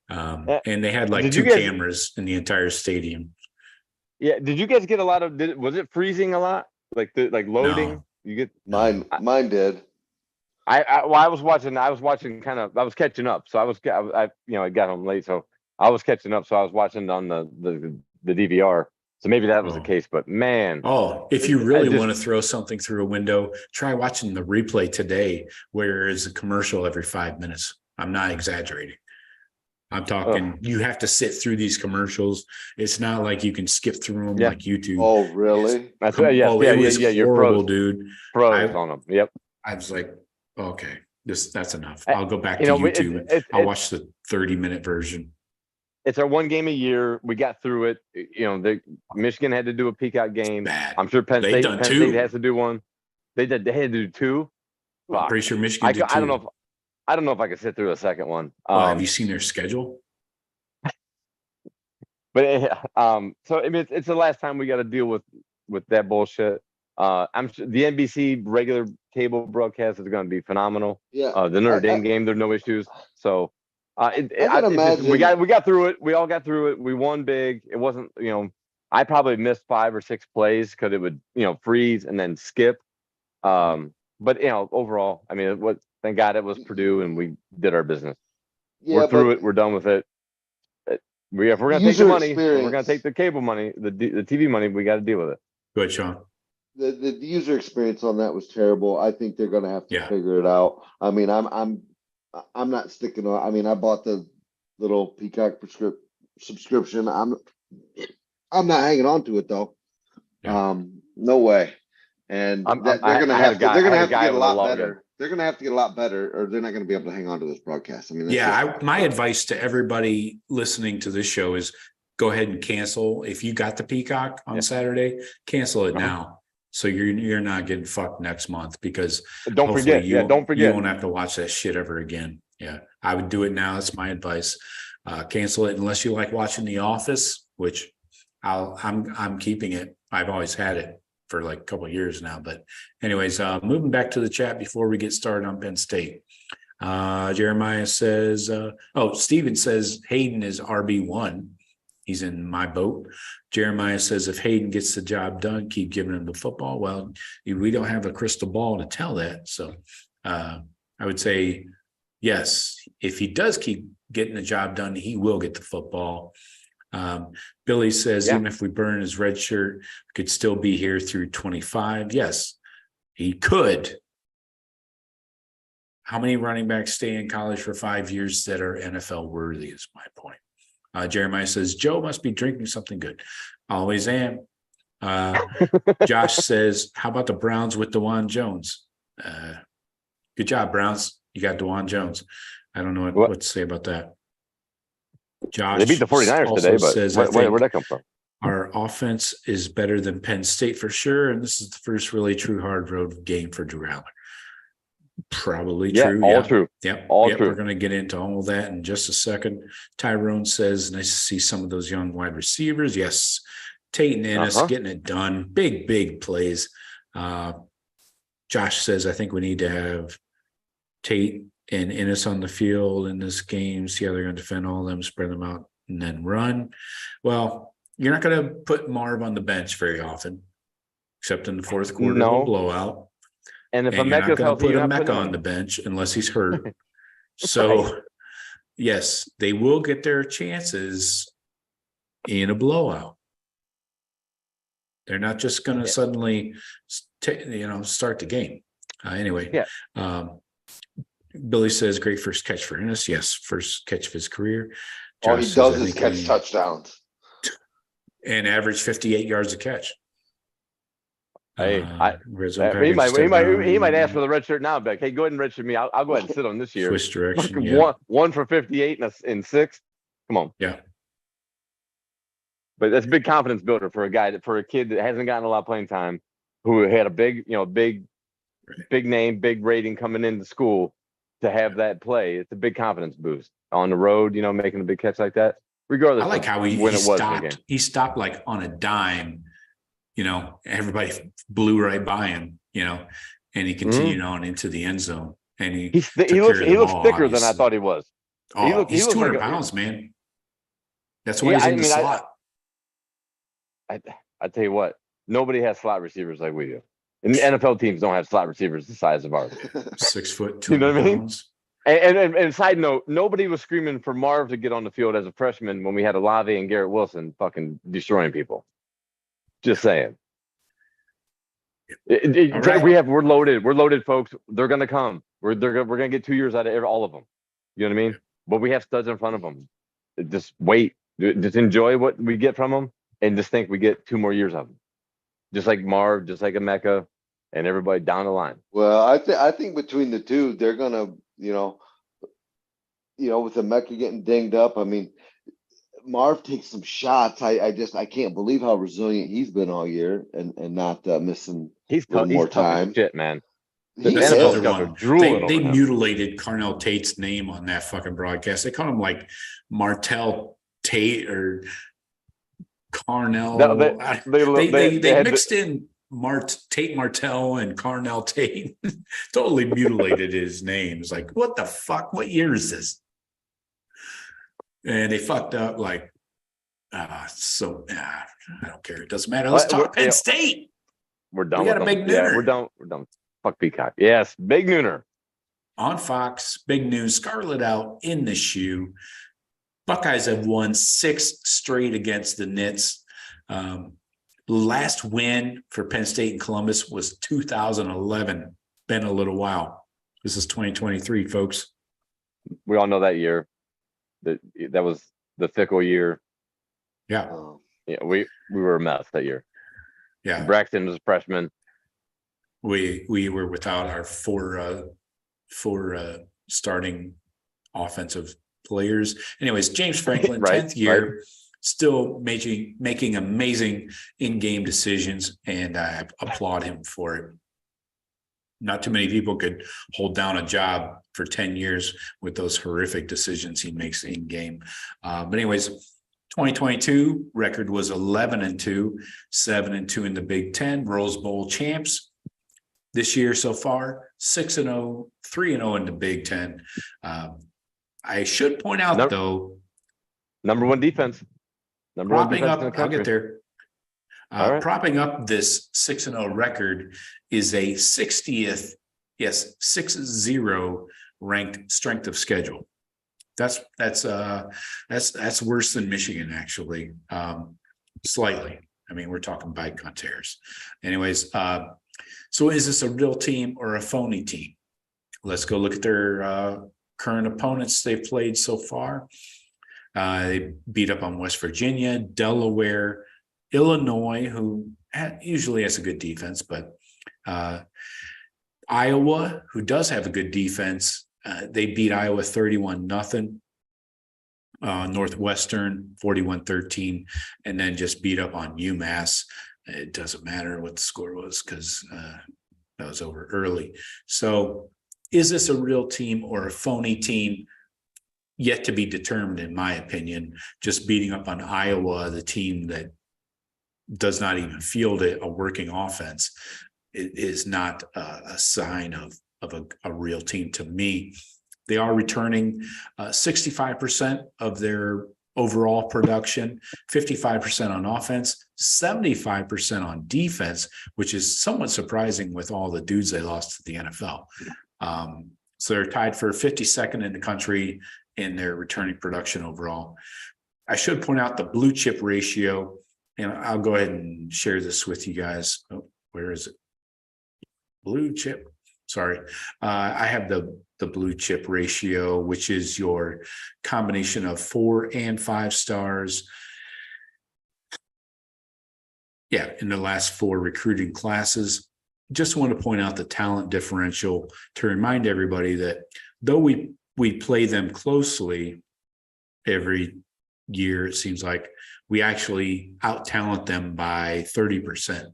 and they had like 2 cameras in the entire stadium. Yeah. Did you guys get a lot of? Was it freezing a lot? Like loading? No. You get mine did. I was watching kind of. I was catching up, so I got home late. So I was catching up, so I was watching on the DVR. So maybe that was the case, but man. Oh, if you really want to throw something through a window, try watching the replay today, where it's a commercial every 5 minutes. I'm not exaggerating. I'm talking, you have to sit through these commercials. It's not like you can skip through them like YouTube. Oh, really? That's right. Yes, it was you're horrible, froze. dude. Froze on them. Yep. I was like, okay, that's enough. I'll go back to know, YouTube. I'll watch the 30-minute version. It's our one game a year. We got through it. Michigan had to do a Peacock game. Bad. I'm sure Penn State has to do one. They had to do two. I'm pretty sure Michigan did two. I don't know if I could sit through a second one. Have you seen their schedule? But so I mean, it's the last time we got to deal with that bullshit. I'm sure the NBC regular cable broadcast is going to be phenomenal. Yeah. The Notre Dame game, there's no issues. So imagine we got through it. We all got through it. We won big. It wasn't, I probably missed 5 or 6 plays because it would, freeze and then skip. But overall, I mean, thank God it was Purdue and we did our business. Yeah, we're through it. We're done with it. If we're going to take the money, we're going to take the cable money, the TV money. We got to deal with it. Go ahead, Shawn. The user experience on that was terrible. I think they're going to have to figure it out. I mean, I'm not sticking on. I mean, I bought the little Peacock subscription. I'm not hanging on to it though. Yeah. No way. And they're going to have to get a lot better. They're going to have to get a lot better, or they're not going to be able to hang on to this broadcast. I mean, my advice to everybody listening to this show is go ahead and cancel. If you got the Peacock on Saturday, cancel it now. So you're not getting fucked next month, because don't forget. You won't have to watch that shit ever again. Yeah, I would do it now. That's my advice. Cancel it unless you like watching The Office, which I'm keeping it. I've always had it for like a couple of years now. But anyways, moving back to the chat before we get started on Penn State. Jeremiah says, Steven says Hayden is RB1. He's in my boat. Jeremiah says, if Hayden gets the job done, keep giving him the football. Well, we don't have a crystal ball to tell that. So I would say, yes, if he does keep getting the job done, he will get the football. Billy says, even if we burn his red shirt, we could still be here through 25. Yes, he could. How many running backs stay in college for 5 years that are NFL worthy is my point. Jeremiah says, Joe must be drinking something good. Always am. Josh says, how about the Browns with DeJuan Jones? Good job, Browns. You got DeJuan Jones. I don't know what to say about that. Josh, they beat the 49ers today, but says, where'd that come from? Our offense is better than Penn State for sure. And this is the first really true hard road game for Drew Allen. Probably true. All true. Yep. True. We're going to get into all of that in just a second. Tyrone says, nice to see some of those young wide receivers. Yes. Tate and Ennis getting it done. Big plays. Josh says, I think we need to have Tate and Ennis on the field in this game. See how they're going to defend all of them, spread them out, and then run. Well, you're not going to put Marv on the bench very often, except in the fourth quarter of a blowout. And if you're not going to put a Mecca on the bench unless he's hurt. So, yes, they will get their chances in a blowout. They're not just going to suddenly, start the game. Anyway, Billy says, great first catch for Ennis. Yes, first catch of his career. All he does is catch touchdowns. And average 58 yards a catch. Hey, he might ask for the red shirt now, Beck. Hey, go ahead and red shirt me. I'll go ahead and sit on this year. Switch direction. One for 58 in 6. Come on. Yeah. But that's a big confidence builder for a kid that hasn't gotten a lot of playing time, who had a big name, big rating coming into school, to have that play. It's a big confidence boost on the road. Making a big catch like that, regardless. I like how he stopped. He stopped like on a dime. Everybody blew right by him, and he continued on into the end zone. And he looks thicker than I thought he was. Oh, he's 200 pounds, man. That's why he's in the slot. I tell you what, nobody has slot receivers like we do. And the NFL teams don't have slot receivers the size of ours. 6 foot, 200 you know what I mean? pounds. And side note, nobody was screaming for Marv to get on the field as a freshman when we had Olave and Garrett Wilson fucking destroying people. Just saying. Right. We're loaded, folks. They're gonna come. We're gonna get 2 years out of all of them. You know what I mean? But we have studs in front of them. Just wait. Just enjoy what we get from them, and just think we get 2 more years of them. Just like Marv, just like Emeka, and everybody down the line. Well, I think between the two, they're gonna, with the Mecca getting dinged up. I mean, Marv takes some shots. I can't believe how resilient he's been all year and not missing He's a little more tough as time. shit, man. He That's is. another scouts are one. drooling They over him. mutilated Carnell Tate's name on that fucking broadcast. They called him like Martell Tate or Carnell. They mixed in Tate Martell and Carnell Tate. Totally mutilated his name. It's like, what the fuck? What year is this? And they fucked up like, I don't care. It doesn't matter. Let's talk Penn State. We're done. We got a big nooner. We're done. Fuck Peacock. Yes, big nooner. On Fox, big news, Scarlet out in the shoe. Buckeyes have won 6 straight against the Knits. Last win for Penn State and Columbus was 2011. Been a little while. This is 2023, folks. We all know that year. That was the fickle year. Yeah. Yeah, we were a mess that year. Yeah. Braxton was a freshman. We were without our four starting offensive players. Anyways, James Franklin, 10th year, still making amazing in-game decisions, and I applaud him for it. Not too many people could hold down a job for 10 years with those horrific decisions he makes in game. But anyways, 2022 record was 11-2, 7-2 in the Big Ten, Rose Bowl champs. This year so far, 6-0, 3-0 in the Big Ten. I should point out though, number one defense. Propping up, I'll get there. Right. Propping up this 6-0 record is a 60th, 6-0 ranked strength of schedule. That's worse than Michigan, actually, slightly. I mean, we're talking bike tears. Anyways, so is this a real team or a phony team? Let's go look at their current opponents they've played so far. They beat up on West Virginia, Delaware, Illinois, who usually has a good defense, but Iowa, who does have a good defense, they beat Iowa 31-0. Northwestern 41-13, and then just beat up on UMass. It doesn't matter what the score was because that was over early. So is this a real team or a phony team? Yet to be determined, in my opinion. Just beating up on Iowa, the team that does not even field a working offense, it is not a sign of a real team to me. They are returning 65% of their overall production, 55% on offense, 75% on defense, which is somewhat surprising with all the dudes they lost to the NFL. So they're tied for 52nd in the country in their returning production overall. I should point out the blue chip ratio, and I'll go ahead and share this with you guys. Oh, where is it? Blue chip. Sorry. I have the blue chip ratio, which is your combination of 4 and 5 stars. Yeah, in the last 4 recruiting classes. Just want to point out the talent differential to remind everybody that though we play them closely every year, it seems like we actually out-talent them by 30%,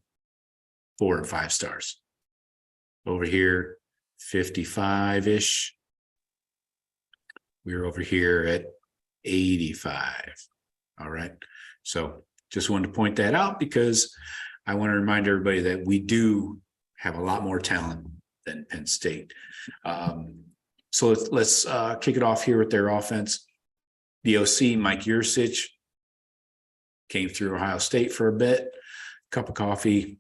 4 and 5 stars. Over here, 55-ish. We're over here at 85. All right. So just wanted to point that out because I want to remind everybody that we do have a lot more talent than Penn State. So let's kick it off here with their offense. The OC, Mike Yursich, came through Ohio State for a bit, cup of coffee.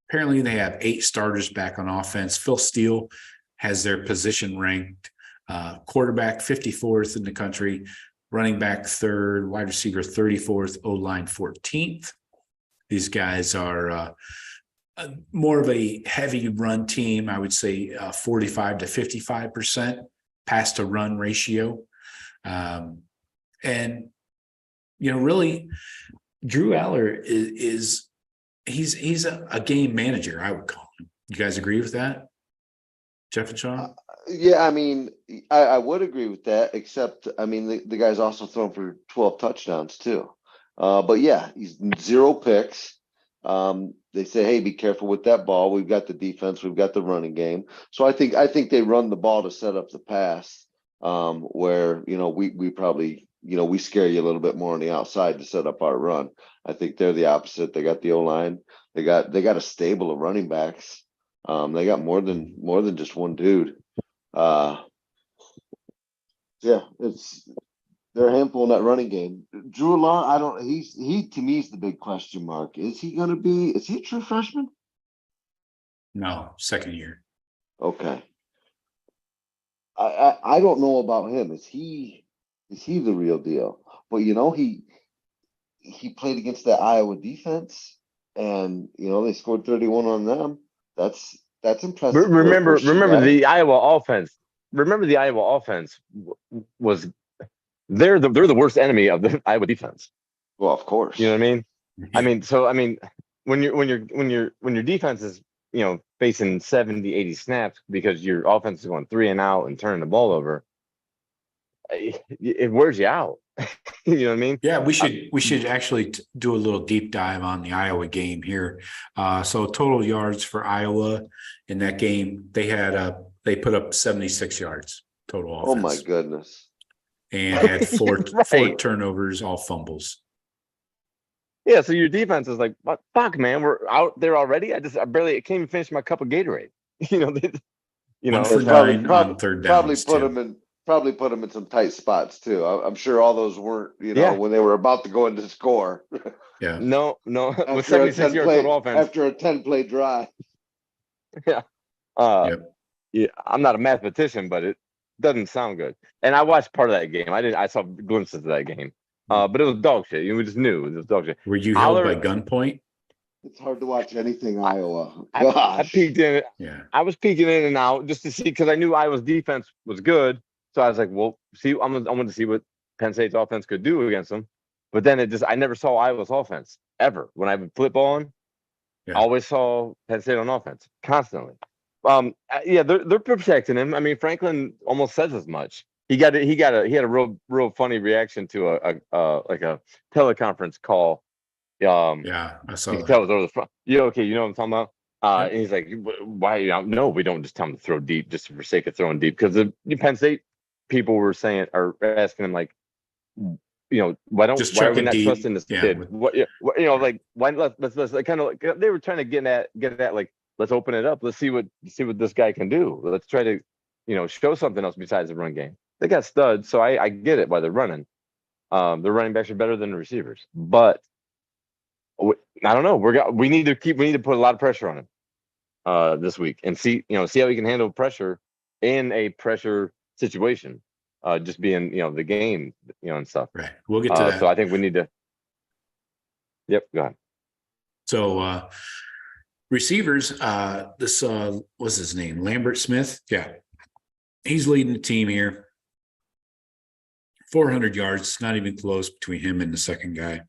Apparently they have 8 starters back on offense. Phil Steele has their position ranked Quarterback 54th in the country, running back 3rd, wide receiver 34th, O-line 14th. These guys are more of a heavy run team. I would say 45 to 55% pass to run ratio. And, really Drew Aller is he's a game manager, I would call him. You guys agree with that? Jeff and Shawn? Yeah, I mean, I would agree with that, except, I mean, the guy's also thrown for 12 touchdowns too. But yeah, he's 0 picks. They say, hey, be careful with that ball. We've got the defense, we've got the running game. So I think they run the ball to set up the pass, where, we probably, we scare you a little bit more on the outside to set up our run. I think they're the opposite. They got the O-line. They got a stable of running backs. They got more than just one dude. Yeah, they're a handful in that running game. Drew Lar, he to me is the big question mark. Is he a true freshman? No, 2nd year. Okay. I don't know about him. Is he the real deal? But he played against that Iowa defense, and they scored 31 on them. That's impressive. Remember the Iowa offense. Remember the Iowa offense was they're the worst enemy of the Iowa defense. Well, of course. You know what I mean? When your defense is, facing 70, 80 snaps because your offense is going 3 and out and turning the ball over, it wears you out. You know what I mean? Yeah, we should actually do a little deep dive on the Iowa game here. So total yards for Iowa in that game, they put up 76 yards total offense. Oh my goodness. And had 4 Right. turnovers, all fumbles. Yeah, so your defense is like, what? Fuck, man, we're out there already. I can't even finish my cup of Gatorade. One for It's 9 on 3rd downs. Probably put them in some tight spots too. I'm sure all those weren't, Yeah. when they were about to go into score. Yeah. No, with After a 76 yards total offense. After a 10-play drive. Yeah. Yep. Yeah, I'm not a mathematician, but it doesn't sound good. And I watched part of that game. I saw glimpses of that game. But it was dog shit. We just knew it was dog shit. Were you held by gunpoint? It's hard to watch anything Iowa. I Gosh. peeked in. Yeah. I was peeking in and out just to see, because I knew Iowa's defense was good. So I was like, well, I'm going to see what Penn State's offense could do against them. But then I never saw Iowa's offense ever. When I would flip on, Yeah. I always saw Penn State on offense constantly. Yeah, they're protecting him. I mean, Franklin almost says as much. He had a real funny reaction to a teleconference call. Yeah, I saw You that. can tell it was over the front. Yeah, okay, you know what I'm talking about. And he's like, why? No, we don't just tell him to throw deep just for sake of throwing deep, because the Penn State people were asking him like, why are we not deep. trusting this kid? Why let's kind of like, they were trying to get at like, let's open it up. Let's see what this guy can do. Let's try to, show something else besides the run game. They got studs, so I get it why they're running. The running backs are better than the receivers, but I don't know. We need to put a lot of pressure on him this week and see how he can handle pressure in a pressure situation. Just being, the game, and stuff. Right. We'll get to that. So I think we need to. Yep. Go ahead. So receivers, this what's his name? Lambert Smith. Yeah. He's leading the team here. 400 yards, not even close between him and the second guy.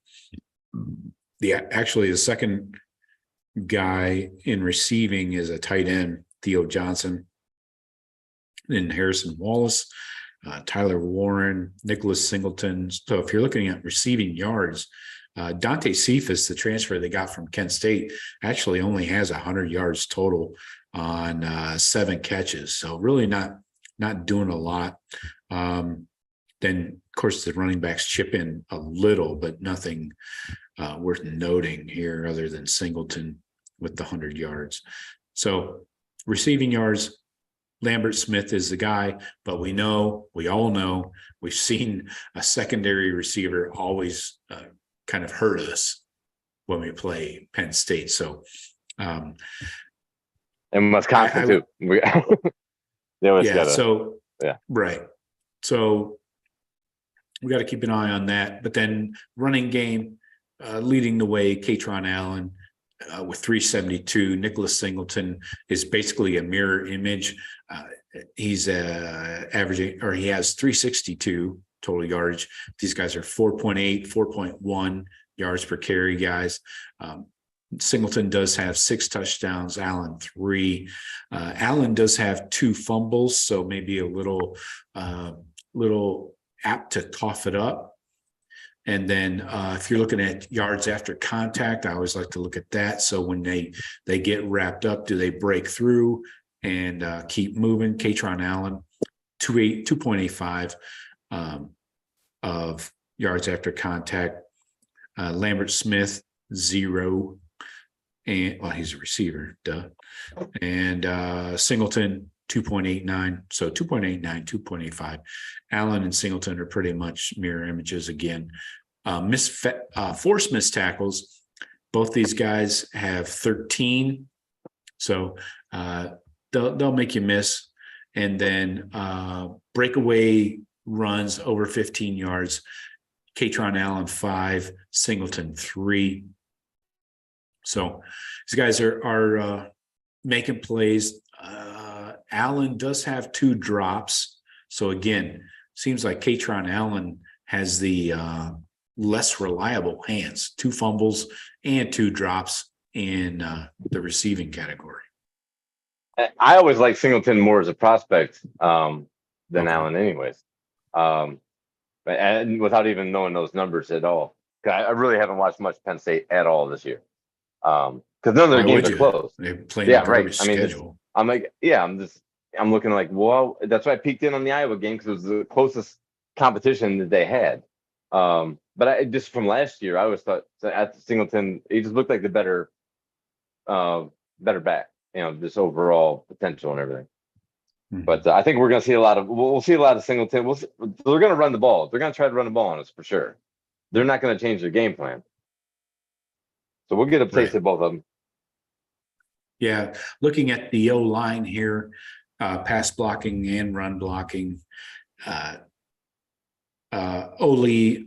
The second guy in receiving is a tight end, Theo Johnson. Then Harrison Wallace, Tyler Warren, Nicholas Singleton. So if you're looking at receiving yards, Dante Cephas, the transfer they got from Kent State, actually only has 100 yards total on 7 catches. So really not doing a lot. Then, of course, the running backs chip in a little, but nothing worth noting here other than Singleton with the 100 yards. So receiving yards, Lambert Smith is the guy, but we all know, we've seen a secondary receiver always kind of hurt us when we play Penn State. So, and Wisconsin too. They always gotta. So Right. So we got to keep an eye on that. But then running game, leading the way, Katron Allen with 372. Nicholas Singleton is basically a mirror image. He's averaging, or he has 362 total yardage. These guys are 4.8, 4.1 yards per carry guys. Singleton does have 6 touchdowns, Allen 3. Allen does have 2 fumbles, so maybe a little apt to cough it up. And then if you're looking at yards after contact, I always like to look at that. So when they get wrapped up, do they break through and keep moving? Katron Allen, 2.85 of yards after contact. Lambert Smith, 0. And well, he's a receiver, duh. And Singleton, 2.89. So 2.89, 2.85. Allen and Singleton are pretty much mirror images again. Force missed tackles. Both these guys have 13. So they'll make you miss. And then breakaway runs over 15 yards. Katron Allen 5, Singleton 3. So these guys are making plays. Allen does have 2 drops. So again, seems like Katron Allen has the less reliable hands, 2 fumbles and 2 drops in the receiving category. I always like Singleton more as a prospect than Allen anyways. And without even knowing those numbers at all. I really haven't watched much Penn State at all this year. Because none of their games are close. They're playing Yeah, a right. garbage I mean, schedule. I'm like, yeah, I'm looking like, well, that's why I peeked in on the Iowa game because it was the closest competition that they had. But I just from last year, I always thought at Singleton, he just looked like the better back, just overall potential and everything. Mhm. But I think we're going to see we'll see a lot of Singleton. They're going to run the ball. They're going to try to run the ball on us for sure. They're not going to change their game plan. So we'll get a taste of both of them. Yeah, looking at the O-line here, pass blocking and run blocking. Olu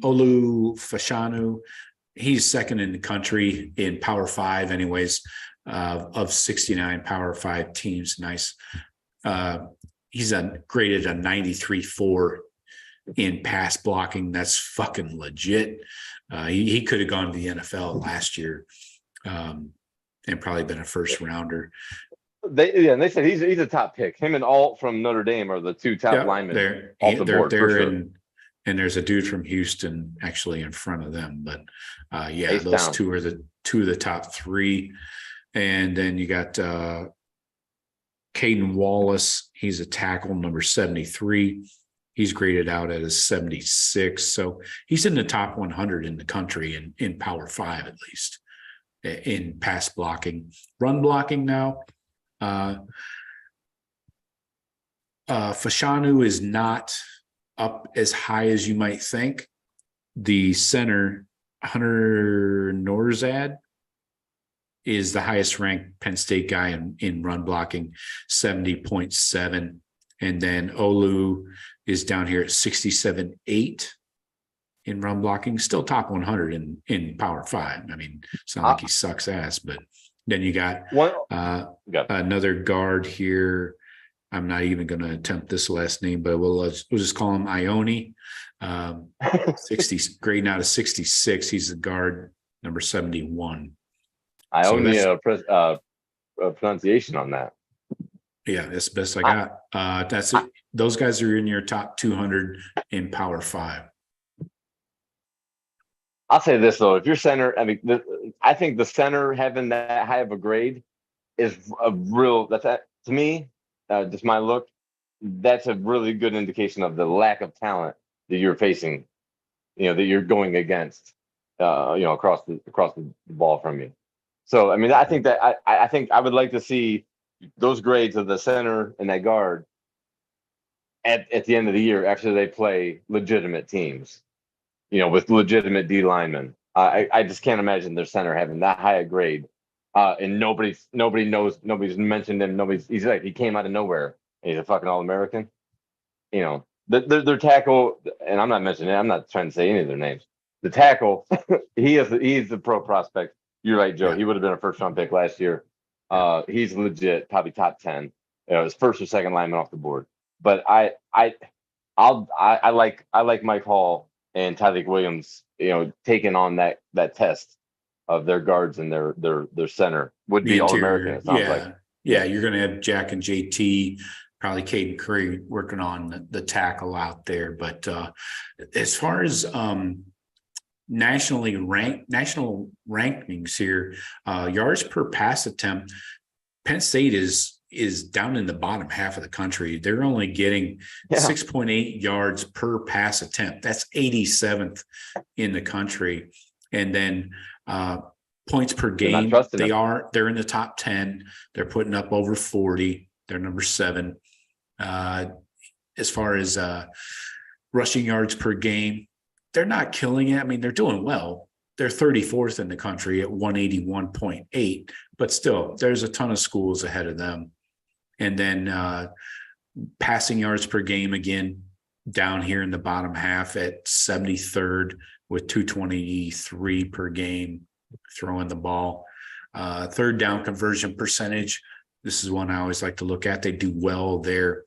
Fashanu, he's second in the country in Power 5 anyways, of 69 Power 5 teams. Nice. He's graded a 93.4 in pass blocking. That's fucking legit. He could have gone to the NFL last year and probably been a first rounder. They said he's a top pick. Him and Alt from Notre Dame are the 2 top linemen They're off the board for sure. And there's a dude from Houston actually in front of them. But Ace those down. 2 are the 2 of the top 3. And then you got Caden Wallace. He's a tackle, number 73. He's graded out at a 76. So he's in the top 100 in the country in Power 5 at least in pass blocking. Run blocking now. Fashanu is not up as high as you might think. The center, Hunter Norzad, is the highest ranked Penn State guy in run blocking, 70.7. And then Olu is down here at 67.8 in run blocking, still top 100 in Power 5. I mean, it's not like he sucks ass, but then you got another guard here. I'm not even going to attempt this last name, but we'll just call him Ione. 60 grading out of 66. He's the guard, number 71. I owe me a pronunciation on that. Yeah, that's the best I got. That's it. Those guys are in your top 200 in Power 5. I'll say this though, if you're center, I think the center having that high of a grade is to me, just my look, that's a really good indication of the lack of talent that you're facing, that you're going against, across the ball from you. So, I think that I think I would like to see those grades of the center and that guard at the end of the year after they play legitimate teams, with legitimate D linemen. I just can't imagine their center having that high a grade. And nobody knows, nobody's mentioned him. He came out of nowhere. And he's a fucking All-American. their tackle, and I'm not mentioning it. I'm not trying to say any of their names. The tackle, he's a pro prospect. You're right, Joe. Yeah. He would have been a first-round pick last year. He's legit, probably top 10. His first or second lineman off the board. But I like Mike Hall and Tyreek Williams, taking on that test of their guards and their center would be all American. It sounds like. Yeah, you're going to have Jack and JT, probably Caden Curry working on the tackle out there. But as far as national rankings here, yards per pass attempt, Penn State is down in the bottom half of the country. They're only getting 6.8 yards per pass attempt. That's 87th in the country. And then points per game, they're in the top 10. They're putting up over 40. They're number 7. As far as rushing yards per game, they're not killing it. I mean, they're doing well. They're 34th in the country at 181.8, but still, there's a ton of schools ahead of them. And then passing yards per game, again, down here in the bottom half at 73rd with 223 per game throwing the ball. Third down conversion percentage. This is one I always like to look at. They do well there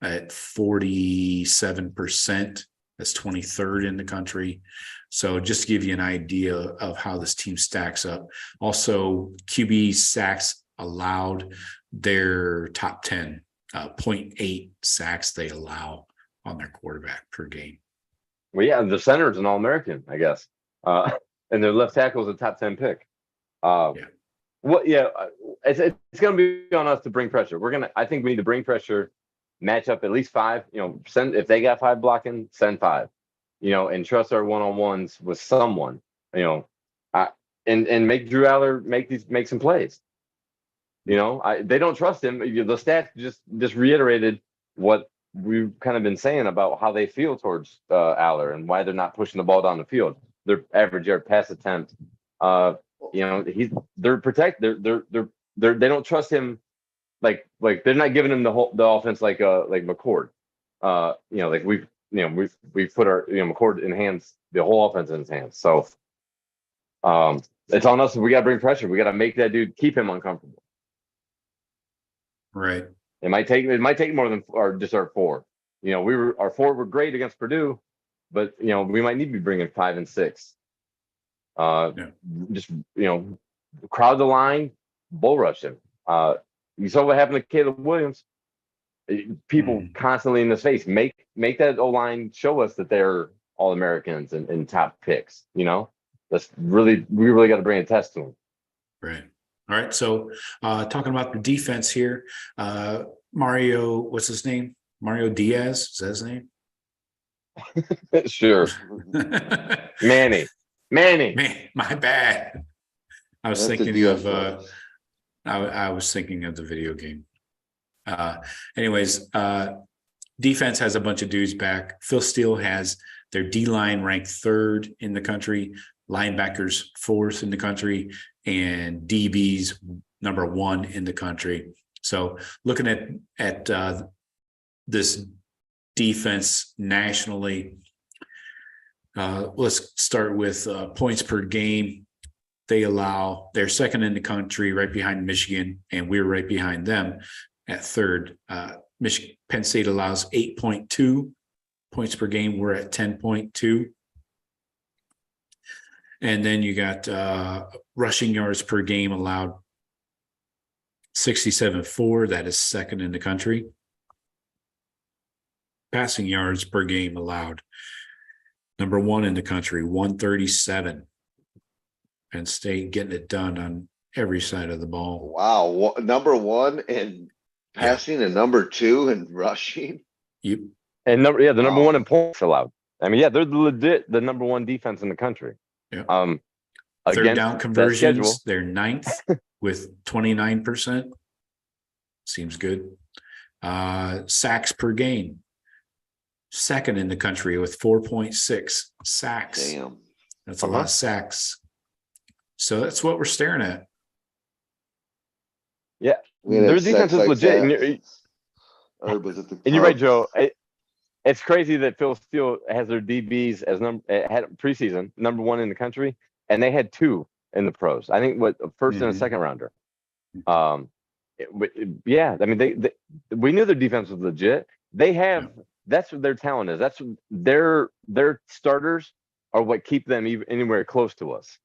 at 47%. That's 23rd in the country. So just to give you an idea of how this team stacks up. Also, QB sacks allowed, their top 10, 0.8 sacks they allow on their quarterback per game. Well, yeah, the center is an All-American, I guess. And their left tackle is a top 10 pick. It's going to be on us to bring pressure. I think we need to bring pressure, match up at least 5, if they got 5 blocking, send 5, and trust our one-on-ones with someone, and make Drew Aller make some plays. They don't trust him. The stats just reiterated what we've kind of been saying about how they feel towards Aller and why they're not pushing the ball down the field. Their average yard pass attempt, they're protected. They don't trust him. Like they're not giving him the offense like McCord. We've put our McCord in hands, the whole offense in his hands. So it's on us. We got to bring pressure. We got to make that dude, keep him uncomfortable. Right. It might take more than our 4. Our 4 were great against Purdue, but we might need to be bringing 5 and 6. Just crowd the line, bull rush him. You saw what happened to Caleb Williams. People constantly in his face. Make that O-line show us that they're All-Americans and top picks. We really got to bring a test to them. Right. All right. So talking about the defense here, Mario, what's his name? Mario Diaz, is that his name? Sure. Manny. Man, my bad. I was thinking of I was thinking of the video game. Anyways, defense has a bunch of dudes back. Phil Steele has their D-line ranked 3rd in the country, linebackers 4th in the country, and DBs number 1 in the country. So looking at this defense nationally, let's start with points per game. They're 2nd in the country, right behind Michigan, and we're right behind them at 3rd. Penn State allows 8.2 points per game. We're at 10.2. And then you got rushing yards per game allowed 67.4. That is 2nd in the country. Passing yards per game allowed, number 1 in the country, 137. Penn State getting it done on every side of the ball. Wow. Number 1 in passing and number 2 in rushing. Yep. And the number 1 in points allowed. I mean, they're legit the number 1 defense in the country. Yeah. Third down conversions, they're 9th with 29%. Seems good. Sacks per game, 2nd in the country with 4.6 sacks. Damn. That's a lot of sacks. So that's what we're staring at. Yeah, their defense is legit. And you're right, Joe. It's crazy that Phil Steele has their DBs as had preseason #1 in the country, and they had 2 in the pros. I think a first and a second rounder. Yeah, I mean we knew their defense was legit. They have that's what their talent is. That's their starters are what keep them even anywhere close to us.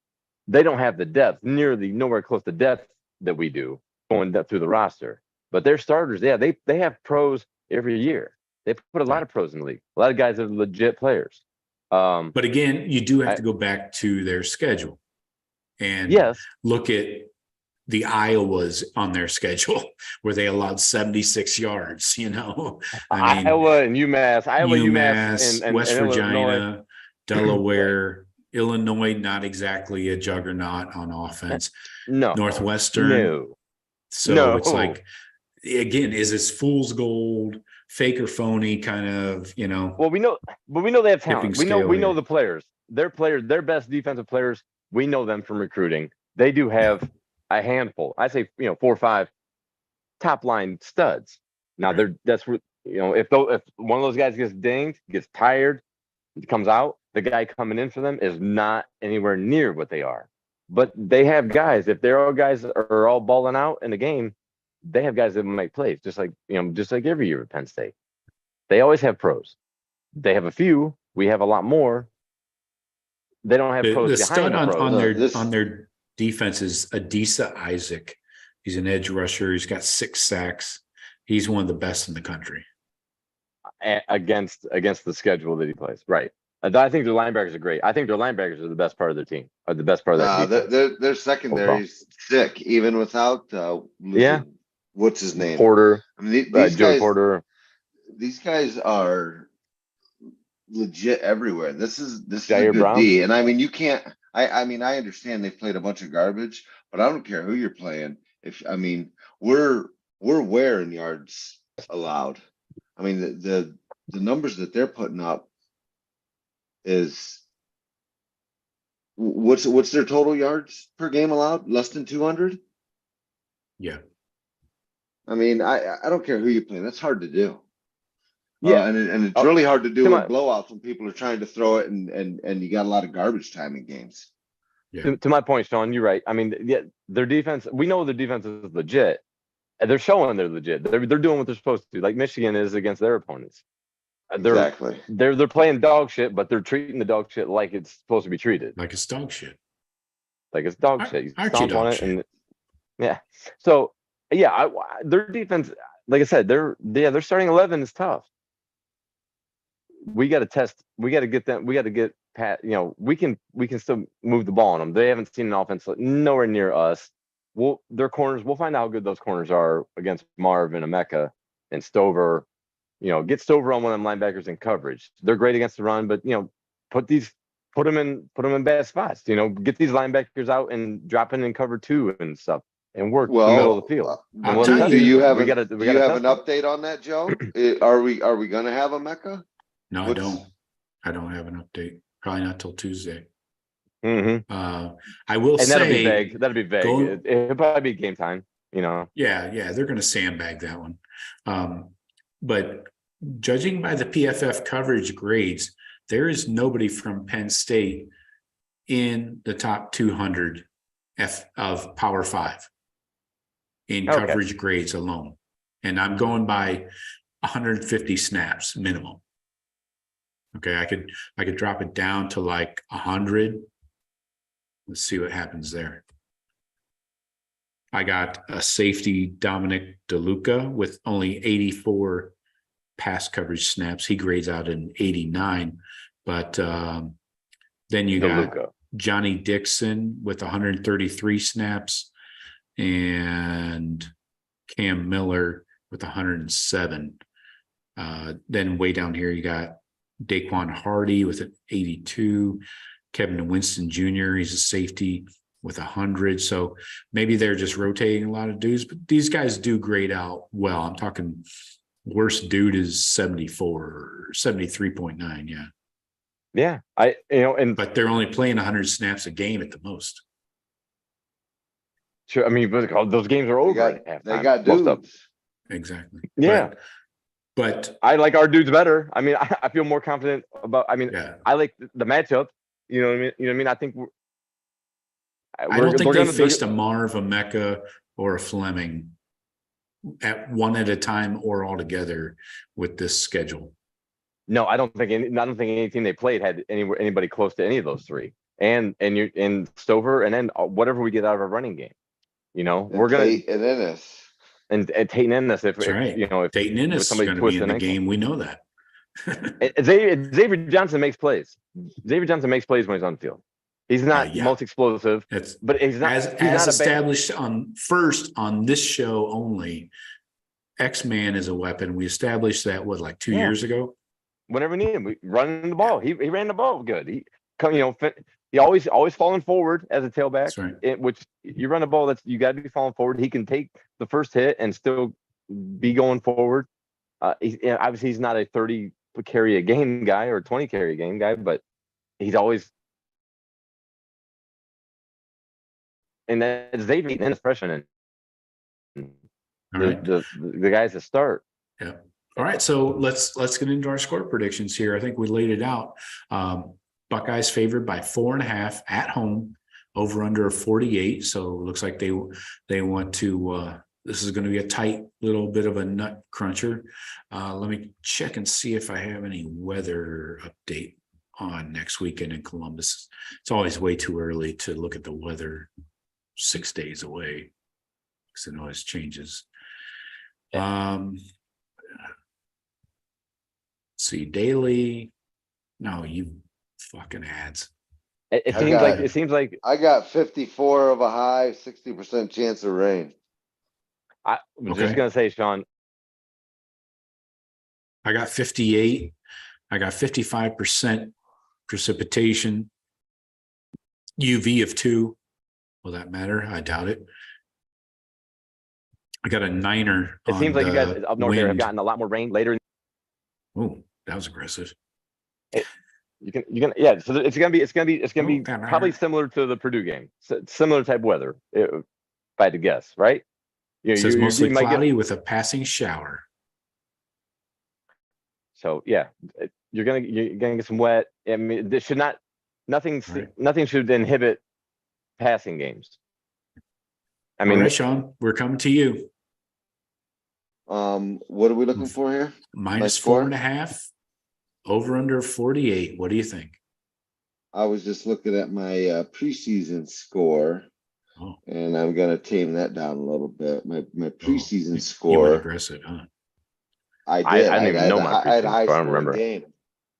They don't have the depth, nearly nowhere close to depth that we do going through the roster. But their starters, yeah, they have pros every year. They put a lot of pros in the league. A lot of guys are legit players. But again, you do have to go back to their schedule and look at the Iowas on their schedule where they allowed 76 yards, I mean, Iowa and UMass, and West and Virginia, Illinois. Delaware, Illinois, not exactly a juggernaut on offense. No. Northwestern. No. So it's like, again, is this fool's gold, fake or phony kind of, Well, we know they have talent. We know the players. Their best defensive players, we know them from recruiting. They do have a handful. I say, 4 or 5 top line studs. Now that's what, if one of those guys gets dinged, gets tired, comes out, the guy coming in for them is not anywhere near what they are. But they have guys, if they're all guys are all balling out in the game, they have guys that make plays, just like every year at Penn State. They always have pros. They have a few. We have a lot more. They don't have pros. The stud behind the pros. on their defense is Adisa Isaac. He's an edge rusher. He's got 6 sacks. He's one of the best in the country. Against the schedule that he plays, right? I think their linebackers are great. I think their linebackers are the best part of their team, or the best part of that. Their secondary's sick, even without what's his name? Porter. I mean, these Joe guys, Porter. These guys are legit everywhere. This is Jair a good Brown. D, and I mean, you can't. I mean, I understand they've played a bunch of garbage, but I don't care who you're playing. We're wearing yards allowed. I mean, the numbers that they're putting up is what's their total yards per game allowed? Less than 200? Yeah. I mean, I don't care who you play. That's hard to do. Yeah, and it's really hard to do in blowouts when people are trying to throw it and you got a lot of garbage time in games. Yeah. To my point, Shawn, you're right. I mean, their defense. We know their defense is legit. And they're showing they're legit. They're doing what they're supposed to do, like Michigan is against their opponents. Exactly. They're playing dog shit, but they're treating the dog shit like it's supposed to be treated. Like it's dog shit. Like it's dog shit. You Archie stomp dog on it, shit. So their defense, like I said, their starting 11 is tough. We got to test. We got to get them. We got to get Pat. We can still move the ball on them. They haven't seen an offense nowhere near us. Their corners. We'll find out how good those corners are against Marv and Emeka and Stover. Get Stover on one of them linebackers in coverage. They're great against the run, but put them in bad spots. Get these linebackers out and drop in cover 2 and stuff, and work the middle of the field. Do you have an update on that, Joe? Are we gonna have Emeka? No, I don't have an update. Probably not till Tuesday. Mm-hmm. I will say that'll be vague. It'll probably be game time. Yeah, they're going to sandbag that one. But judging by the PFF coverage grades, there is nobody from Penn State in the top 200 of Power 5 in coverage grades alone, and I'm going by 150 snaps minimum. Okay, I could drop it down to like 100. Let's see what happens there. I got a safety, Dominic DeLuca, with only 84 pass coverage snaps. He grades out an 89. But then you got Johnny Dixon with 133 snaps and Cam Miller with 107. Then way down here, you got Daquan Hardy with an 82. Kevin Winston Jr., he's a safety with 100. So maybe they're just rotating a lot of dudes, but these guys do grade out well. I'm talking worst dude is 74 or 73.9. Yeah. Yeah. But they're only playing 100 snaps a game at the most. Sure. I mean, but those games are over. They got dudes. Exactly. Yeah. But I like our dudes better. I mean, I feel more confident about. I mean, yeah, I like the matchup. You know what I mean? You know what I mean? I think I don't think we're they gonna faced a Marv, a Mecca, or a Fleming at one at a time or all together with this schedule. No, I don't think any team they played had anybody close to any of those three. And Stover, and then whatever we get out of our running game. You know, And we're gonna Tate and Ennis. and Tate and this if That's right. you know if Dayton Ennis is somebody going to be twists in the an ankle. game. We know that. Xavier Johnson makes plays. Xavier Johnson makes plays when he's on the field. He's not Yeah. most explosive, It's but he's not as he's not a established on this show only. X-Man is a weapon. We established that like 2 years ago. whenever we need him, we running the ball. He ran the ball good. He always falling forward as a tailback. That's right. Which you run the ball, you got to be falling forward. He can take the first hit and still be going forward. Obviously he's not a 30 carry a game guy or 20 carry a game guy, but he's always. And that's Xavier and his freshman. All right. The guys that start. Yeah. All right. So let's get into our score predictions here. I think we laid it out. Buckeyes favored by 4.5 at home, over under 48. So it looks like they want to. This is going to be a tight little bit of a nut cruncher. Let me check and see if I have any weather update on next weekend in Columbus. It's always way too early to look at the weather 6 days away because it always changes. See daily. No, you fucking ads. It seems like I got 54 of a high, 60% chance of rain. I was Okay. just gonna say, Shawn. I got 58. I got 55% precipitation. UV of 2. Will that matter? I doubt it. I got a 9er. It seems like you guys up north there have wind. gotten a lot more rain later. Oh, that was aggressive. You can yeah. So it's gonna be damn, probably similar to the Purdue game. Similar type weather, if I had to guess, right? It says mostly might cloudy with a passing shower. So yeah, you're gonna get some wet. I mean, this should not. Nothing should inhibit passing games. I mean, All right, Shawn, we're coming to you. What are we looking for here? Minus score? 4.5, over under 48. What do you think? I was just looking at my preseason score, and I'm gonna tame that down a little bit. My preseason You went score. aggressive, huh? I did. I didn't even know my I had a preseason high score. I don't scoring remember. game.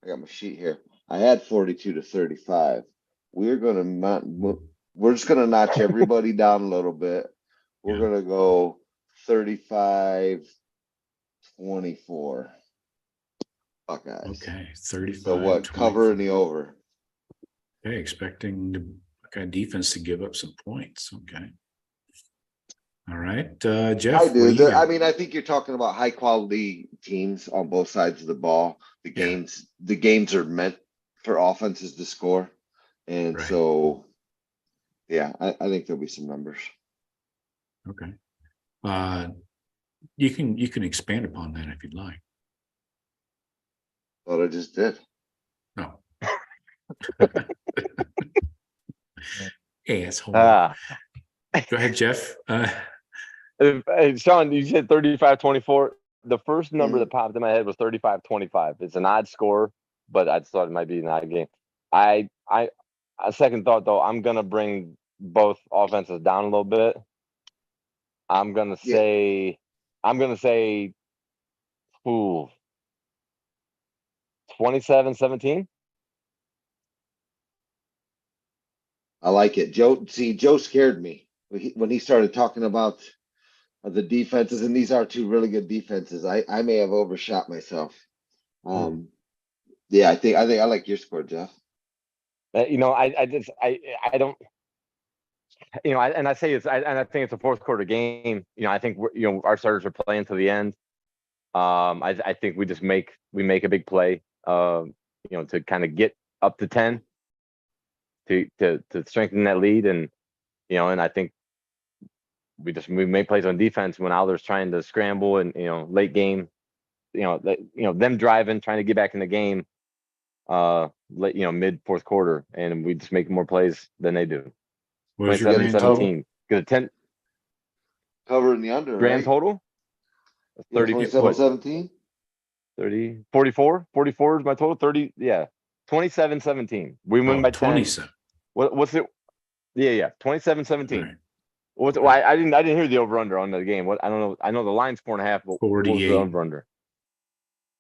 I got my sheet here. I had 42-35. We're just gonna notch everybody down a little bit. We're Yeah. gonna go 35-24. Buckeyes. Okay, 35. So what? 24. Cover in the over. Okay, expecting the Buckeye defense to give up some points. Okay. All right, Jeff. I what do. you got? I mean, I think you're talking about high quality teams on both sides of the ball. The games are meant for offenses to score, and Right. so yeah, I think there'll be some numbers. Okay. You can expand upon that if you'd like. Thought I just did. No. Asshole. Ah, Go ahead, Jeff. hey, Shawn, you said 35-24. The first number Mhm. that popped in my head was 35-25. It's an odd score, but I just thought it might be an odd game. A second thought though, I'm gonna bring both offenses down a little bit. I'm gonna say, ooh, 27-17. I like it. Joe scared me when he started talking about the defenses, and these are two really good defenses. I may have overshot myself. Yeah, I think I like your score, Jeff. I don't. I say I think it's a fourth quarter game. I think our starters are playing to the end. I think we make a big play. To kind of get up to 10, to strengthen that lead, and I think we make plays on defense when Alder's trying to scramble and late game. them driving, trying to get back in the game, mid fourth quarter, and we just make more plays than they do. What was your plan 27-17. Good 10 Covering the under, grand right? total. 30, 27-17? 30, 44 is my total. 30, yeah. 27-17. We win by 10. 27. What's it? Yeah. 27-17. Right. What's it? Well, I didn't hear the over under on the game. What, I don't know. I know the line's 4.5, but what was 48. the over under?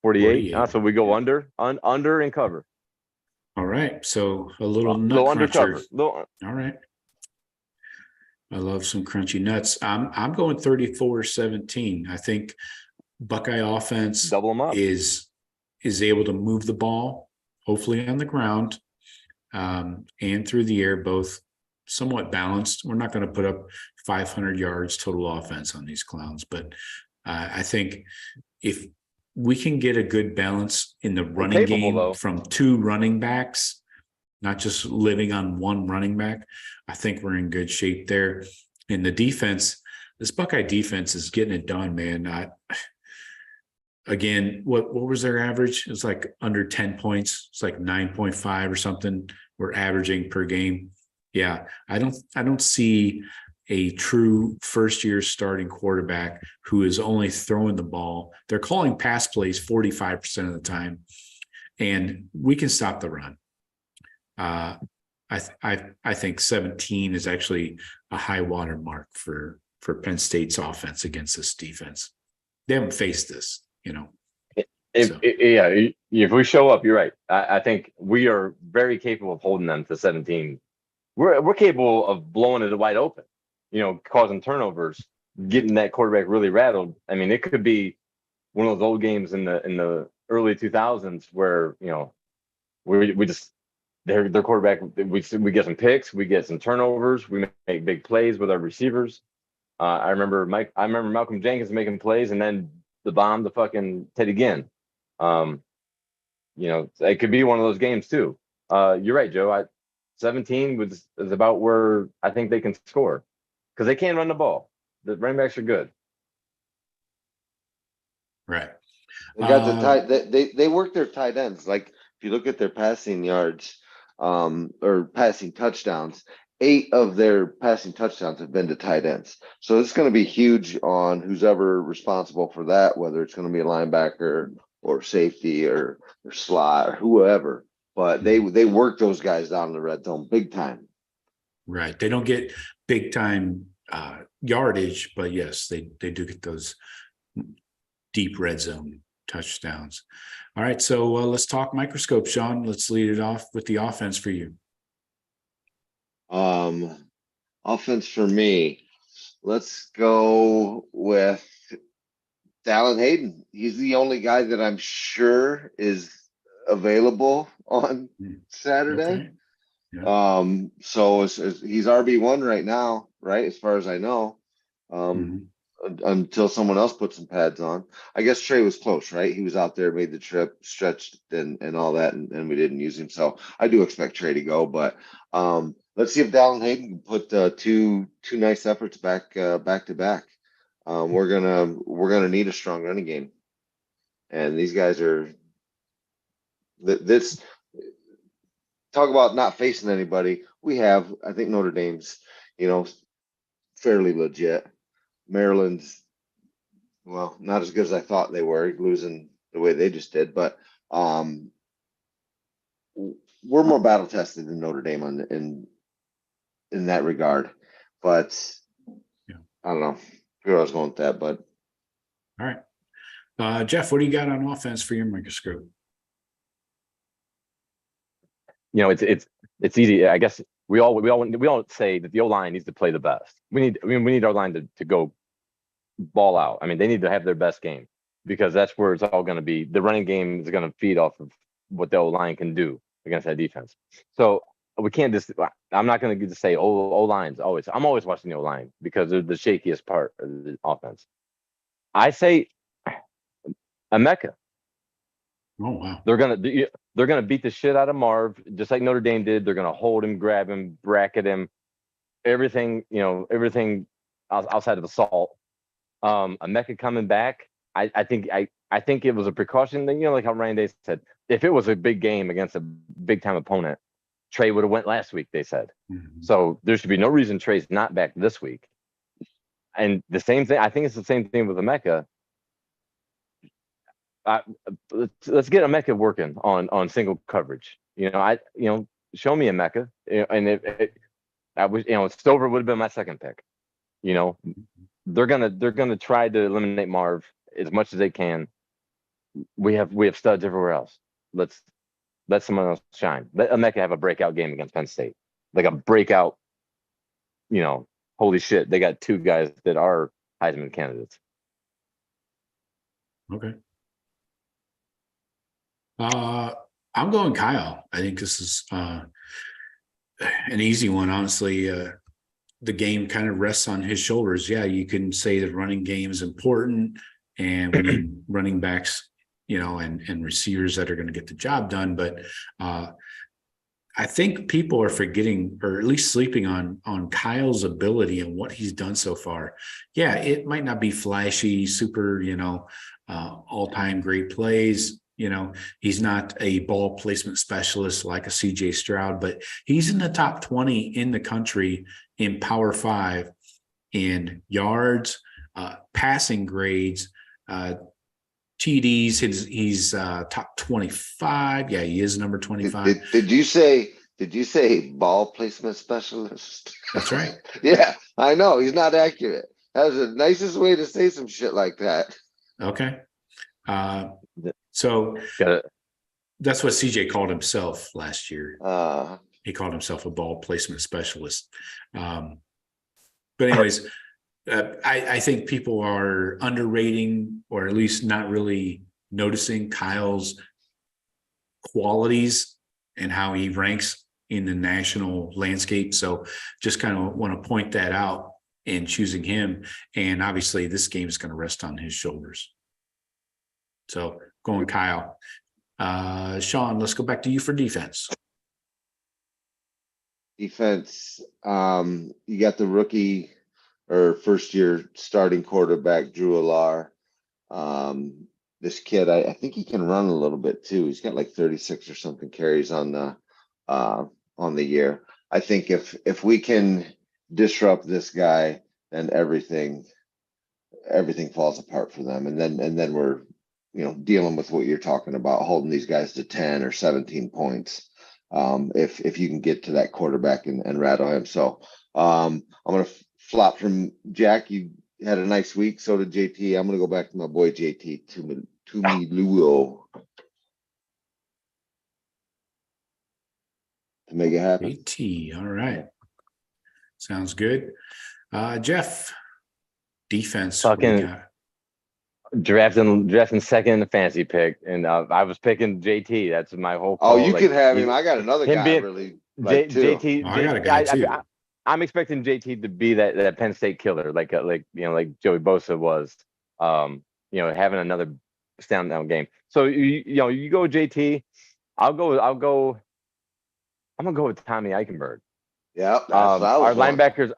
48. So we go under and cover. All right. So a little nut Little cruncher. undercover. All right. I love some crunchy nuts. I'm going 34-17. I think Buckeye offense Double them up. is able to move the ball, hopefully on the ground, and through the air, both somewhat balanced. We're not going to put up 500 yards total offense on these clowns, but I think if we can get a good balance in the running game from two running backs, not just living on one running back, I think we're in good shape there. In the defense, this Buckeye defense is getting it done, man. Again, what was their average? It's like under 10 points. It's like 9.5 or something we're averaging per game. Yeah, I don't see a true first-year starting quarterback who is only throwing the ball. They're calling pass plays 45% of the time, and we can stop the run. I think 17 is actually a high water mark for Penn State's offense against this defense. They haven't faced this, If we show up, you're right. I think we are very capable of holding them to 17. We're capable of blowing it wide open, causing turnovers, getting that quarterback really rattled. I mean, it could be one of those old games in the early 2000s where we just their quarterback, we get some picks, we get some turnovers, we make big plays with our receivers. I remember Malcolm Jenkins making plays, and then the bomb to fucking Teddy Ginn. It could be one of those games too. You're right, Joe. 17 is about where I think they can score because they can run the ball. The running backs are good. Right. They got the tight. They work their tight ends. Like if you look at their passing yards, or passing touchdowns, 8 of their passing touchdowns have been to tight ends. So it's going to be huge on who's ever responsible for that, whether it's going to be a linebacker or safety or slot or whoever. But they work those guys down in the red zone big time. Right. They don't get big time yardage, but yes, they do get those deep red zone touchdowns. All right. So let's talk microscope, Shawn. Let's lead it off with the offense for you. Offense for me. Let's go with Dallin Hayden. He's the only guy that I'm sure is available on Saturday. Okay. Yeah. So he's RB1 right now, right? As far as I know, until someone else puts some pads on. I guess Trey was close, right? He was out there, made the trip, stretched and all that, and we didn't use him. So I do expect Trey to go, but let's see if Dallin Hayden can put two nice efforts back to back. We're gonna need a strong running game, and these guys are. This talk about not facing anybody. We have, I think Notre Dame's, fairly legit. Maryland's, well, not as good as I thought they were, losing the way they just did, but we're more battle tested than Notre Dame in that regard. But I don't know where I was going with that, but all right. Jeff, what do you got on offense for your microscope? It's easy. I guess we all say that the O-line needs to play the best. We need our line to go ball out. I mean, they need to have their best game because that's where it's all going to be. The running game is going to feed off of what the O-line can do against that defense. So we can't just. I'm not going to just say O-line's always. I'm always watching the O-line because they're the shakiest part of the offense. I say Emeka. Oh wow! They're gonna beat the shit out of Marv, just like Notre Dame did. They're gonna hold him, grab him, bracket him, everything outside of assault. Emeka coming back. I think I think it was a precaution thing, like how Ryan Day said, if it was a big game against a big time opponent, Trey would have went last week, they said. Mhm. So there should be no reason Trey's not back this week. And the same thing, I think it's the same thing with Emeka. Let's get Emeka working on single coverage. Show me Emeka, and I was, Stover would have been my second pick. They're gonna try to eliminate Marv as much as they can. We have studs everywhere else. Let's let someone else shine. Let Emeka have a breakout game against Penn State, like a breakout. Holy shit, they got two guys that are Heisman candidates. Okay. I'm going Kyle. I think this is an easy one, honestly. The game kind of rests on his shoulders. Yeah, you can say the running game is important, and we need running backs, and receivers that are going to get the job done. But I think people are forgetting, or at least sleeping on Kyle's ability and what he's done so far. Yeah, it might not be flashy, super, all-time great plays. He's not a ball placement specialist like a CJ Stroud, but he's in the top 20 in the country in Power 5 in yards, passing grades, TDs. He's top 25. Yeah, he is number 25. Did you say ball placement specialist? That's right. Yeah, I know. He's not accurate. That was the nicest way to say some shit like that. Okay. So that's what CJ called himself last year. He called himself a ball placement specialist. But anyways, I think people are underrating, or at least not really noticing, Kyle's qualities and how he ranks in the national landscape. So just kind of want to point that out in choosing him. And obviously this game is going to rest on his shoulders. So going Kyle. Shawn, let's go back to you for defense. Defense, you got the rookie or first year starting quarterback, Drew Alar. This kid, I think he can run a little bit too. He's got like 36 or something carries on the year. I think if we can disrupt this guy, then everything falls apart for them. And then we're, dealing with what you're talking about, holding these guys to 10 or 17 points. If you can get to that quarterback and rattle him. So I'm going to flop from Jack. You had a nice week. So did JT. I'm going to go back to my boy JT, to me Luo, to make it happen. JT. All right. Sounds good. Jeff, defense. Fucking drafting second in the fantasy pick, and I was picking JT. That's my whole call. Oh, you can have him. I got another guy really like too. JT. I got a guy too. I'm expecting JT to be that Penn State killer, like Joey Bosa was. Having another stand-down game. So you go JT. I'm gonna go with Tommy Eichenberg. Yeah, our linebackers.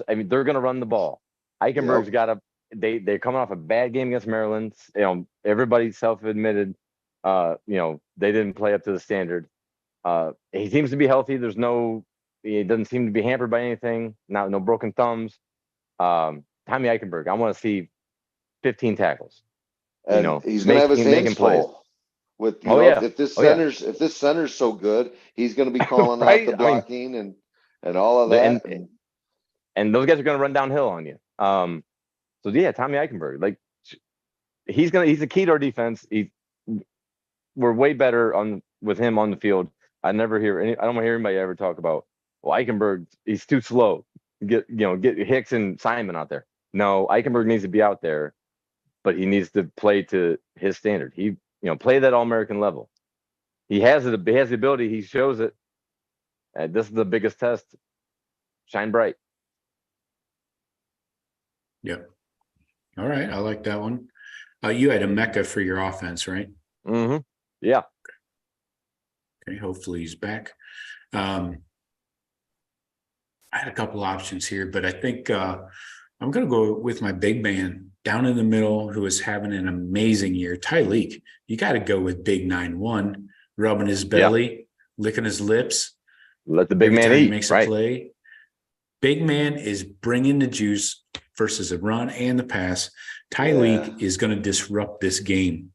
I mean, they're gonna run the ball. Eichenberg's got a. They're coming off a bad game against Maryland. Everybody self-admitted, they didn't play up to the standard. He seems to be healthy. He doesn't seem to be hampered by anything. No broken thumbs. Tommy Eichenberg, I want to see 15 tackles. And he's gonna have his hands full. With if this center's so good, he's gonna be calling out the blocking and all of that. And those guys are gonna run downhill on you. So yeah, Tommy Eichenberg, he's the key to our defense. We're way better with him on the field. I don't want to hear anybody ever talk about, well, Eichenberg, he's too slow. Get Hicks and Simon out there. No, Eichenberg needs to be out there, but he needs to play to his standard. He play that All-American level. He has the ability. He shows it. This is the biggest test. Shine bright. Yep. All right, I like that one. You had Emeka for your offense, right? Mm-hmm. Yeah. Okay, hopefully he's back. I had a couple options here, but I think I'm going to go with my big man, down in the middle who is having an amazing year. Tyreek, you got to go with big 9-1, rubbing his belly, licking his lips. Let the big every man time he eat. makes Right. a play. Big man is bringing the juice versus the run and the pass. Tyreek is going to disrupt this game.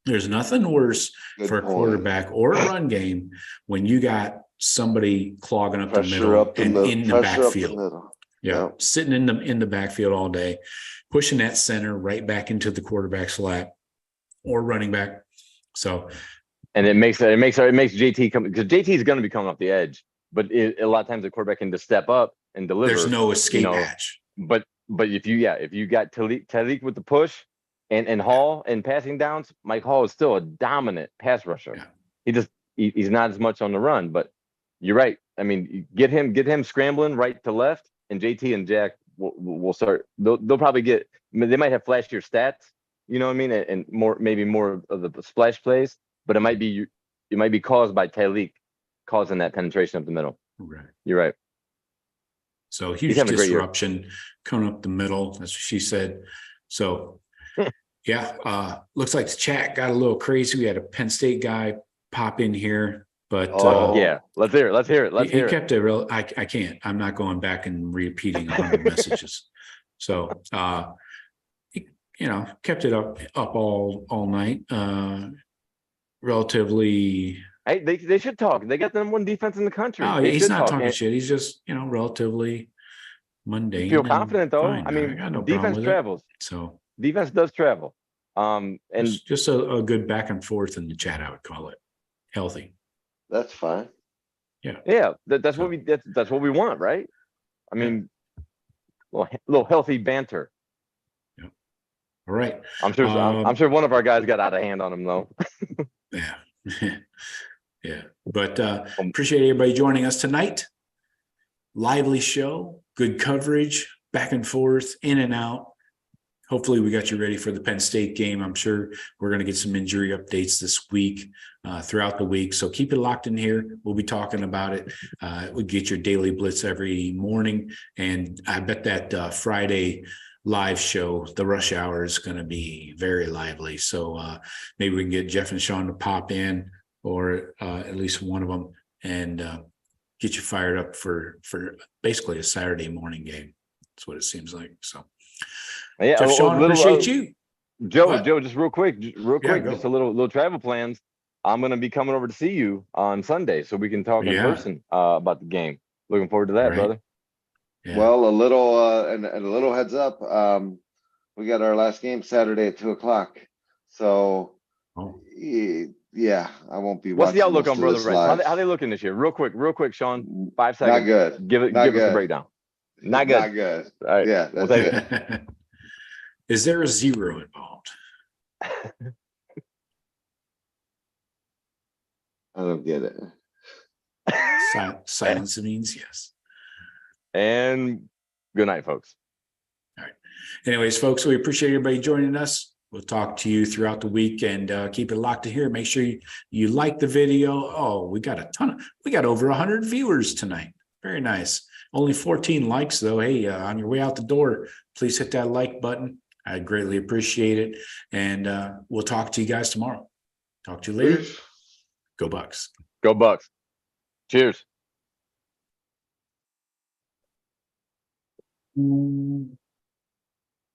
There's nothing worse for a quarterback or a run game when you got somebody clogging up the middle and in the backfield. Yeah, sitting in the backfield all day, pushing that center right back into the quarterback's lap or running back. So, and it makes JT come, because JT is going to be coming off the edge, but a lot of times the quarterback can just step up and deliver. There's no escape hatch. But if you got Tyreek with the push and Hall and passing downs, Mike Hall is still a dominant pass rusher. Yeah. He's not as much on the run, but you're right. I mean, get him scrambling right to left, and JT and Jack will start. They'll probably they might have flashier stats, you know what I mean, and maybe more of the splash plays, but it might be caused by Tyreek causing that penetration up the middle. Right. You're right. So huge disruption coming up the middle. That's what she said. So yeah, looks like the chat got a little crazy. We had a Penn State guy pop in here, but yeah, let's hear it. He kept it real. I can't. I'm not going back and repeating 100 messages. So kept it up all night. Relatively. Hey, they should talk. They got the #1 defense in the country. Oh, he's not talking shit. He's just relatively mundane. You feel confident though. Fine. I mean, no defense travels. So defense does travel. And it's just a good back and forth in the chat, I would call it. Healthy. That's fine. Yeah. That's what we want, right? I mean, little healthy banter. Yeah. All right. I'm sure one of our guys got out of hand on him though. Yeah. Yeah. But appreciate everybody joining us tonight. Lively show, good coverage, back and forth, in and out. Hopefully we got you ready for the Penn State game. I'm sure we're going to get some injury updates this week, throughout the week. So keep it locked in here. We'll be talking about it. We get your daily blitz every morning. And I bet that Friday live show, the rush hour, is going to be very lively. So maybe we can get Jeff and Shawn to pop in, or at least one of them, and get you fired up for basically a Saturday morning game. That's what it seems like. So. Yeah, Jeff, Shawn, appreciate you. Joe, just real quick, just a little travel plans. I'm going to be coming over to see you on Sunday, so we can talk in person about the game. Looking forward to that, brother. Yeah. Well, a little heads up. We got our last game Saturday at 2:00. So, yeah, I won't be. What's the outlook on Brother Rice? How they looking this year? Real quick, Shawn. 5 seconds. Not good. Give us a breakdown. Not good. Not good. All right. Yeah, that's it. Is there a 0 involved? I don't get it. Silence means yes. And good night, folks. All right. Anyways, folks, we appreciate everybody joining us. We'll talk to you throughout the week, and keep it locked to here. Make sure you like the video. Oh, we got over 100 viewers tonight. Very nice. Only 14 likes though. Hey, on your way out the door, please hit that like button. I greatly appreciate it. And we'll talk to you guys tomorrow. Talk to you later. Go Bucks. Go Bucks. Cheers.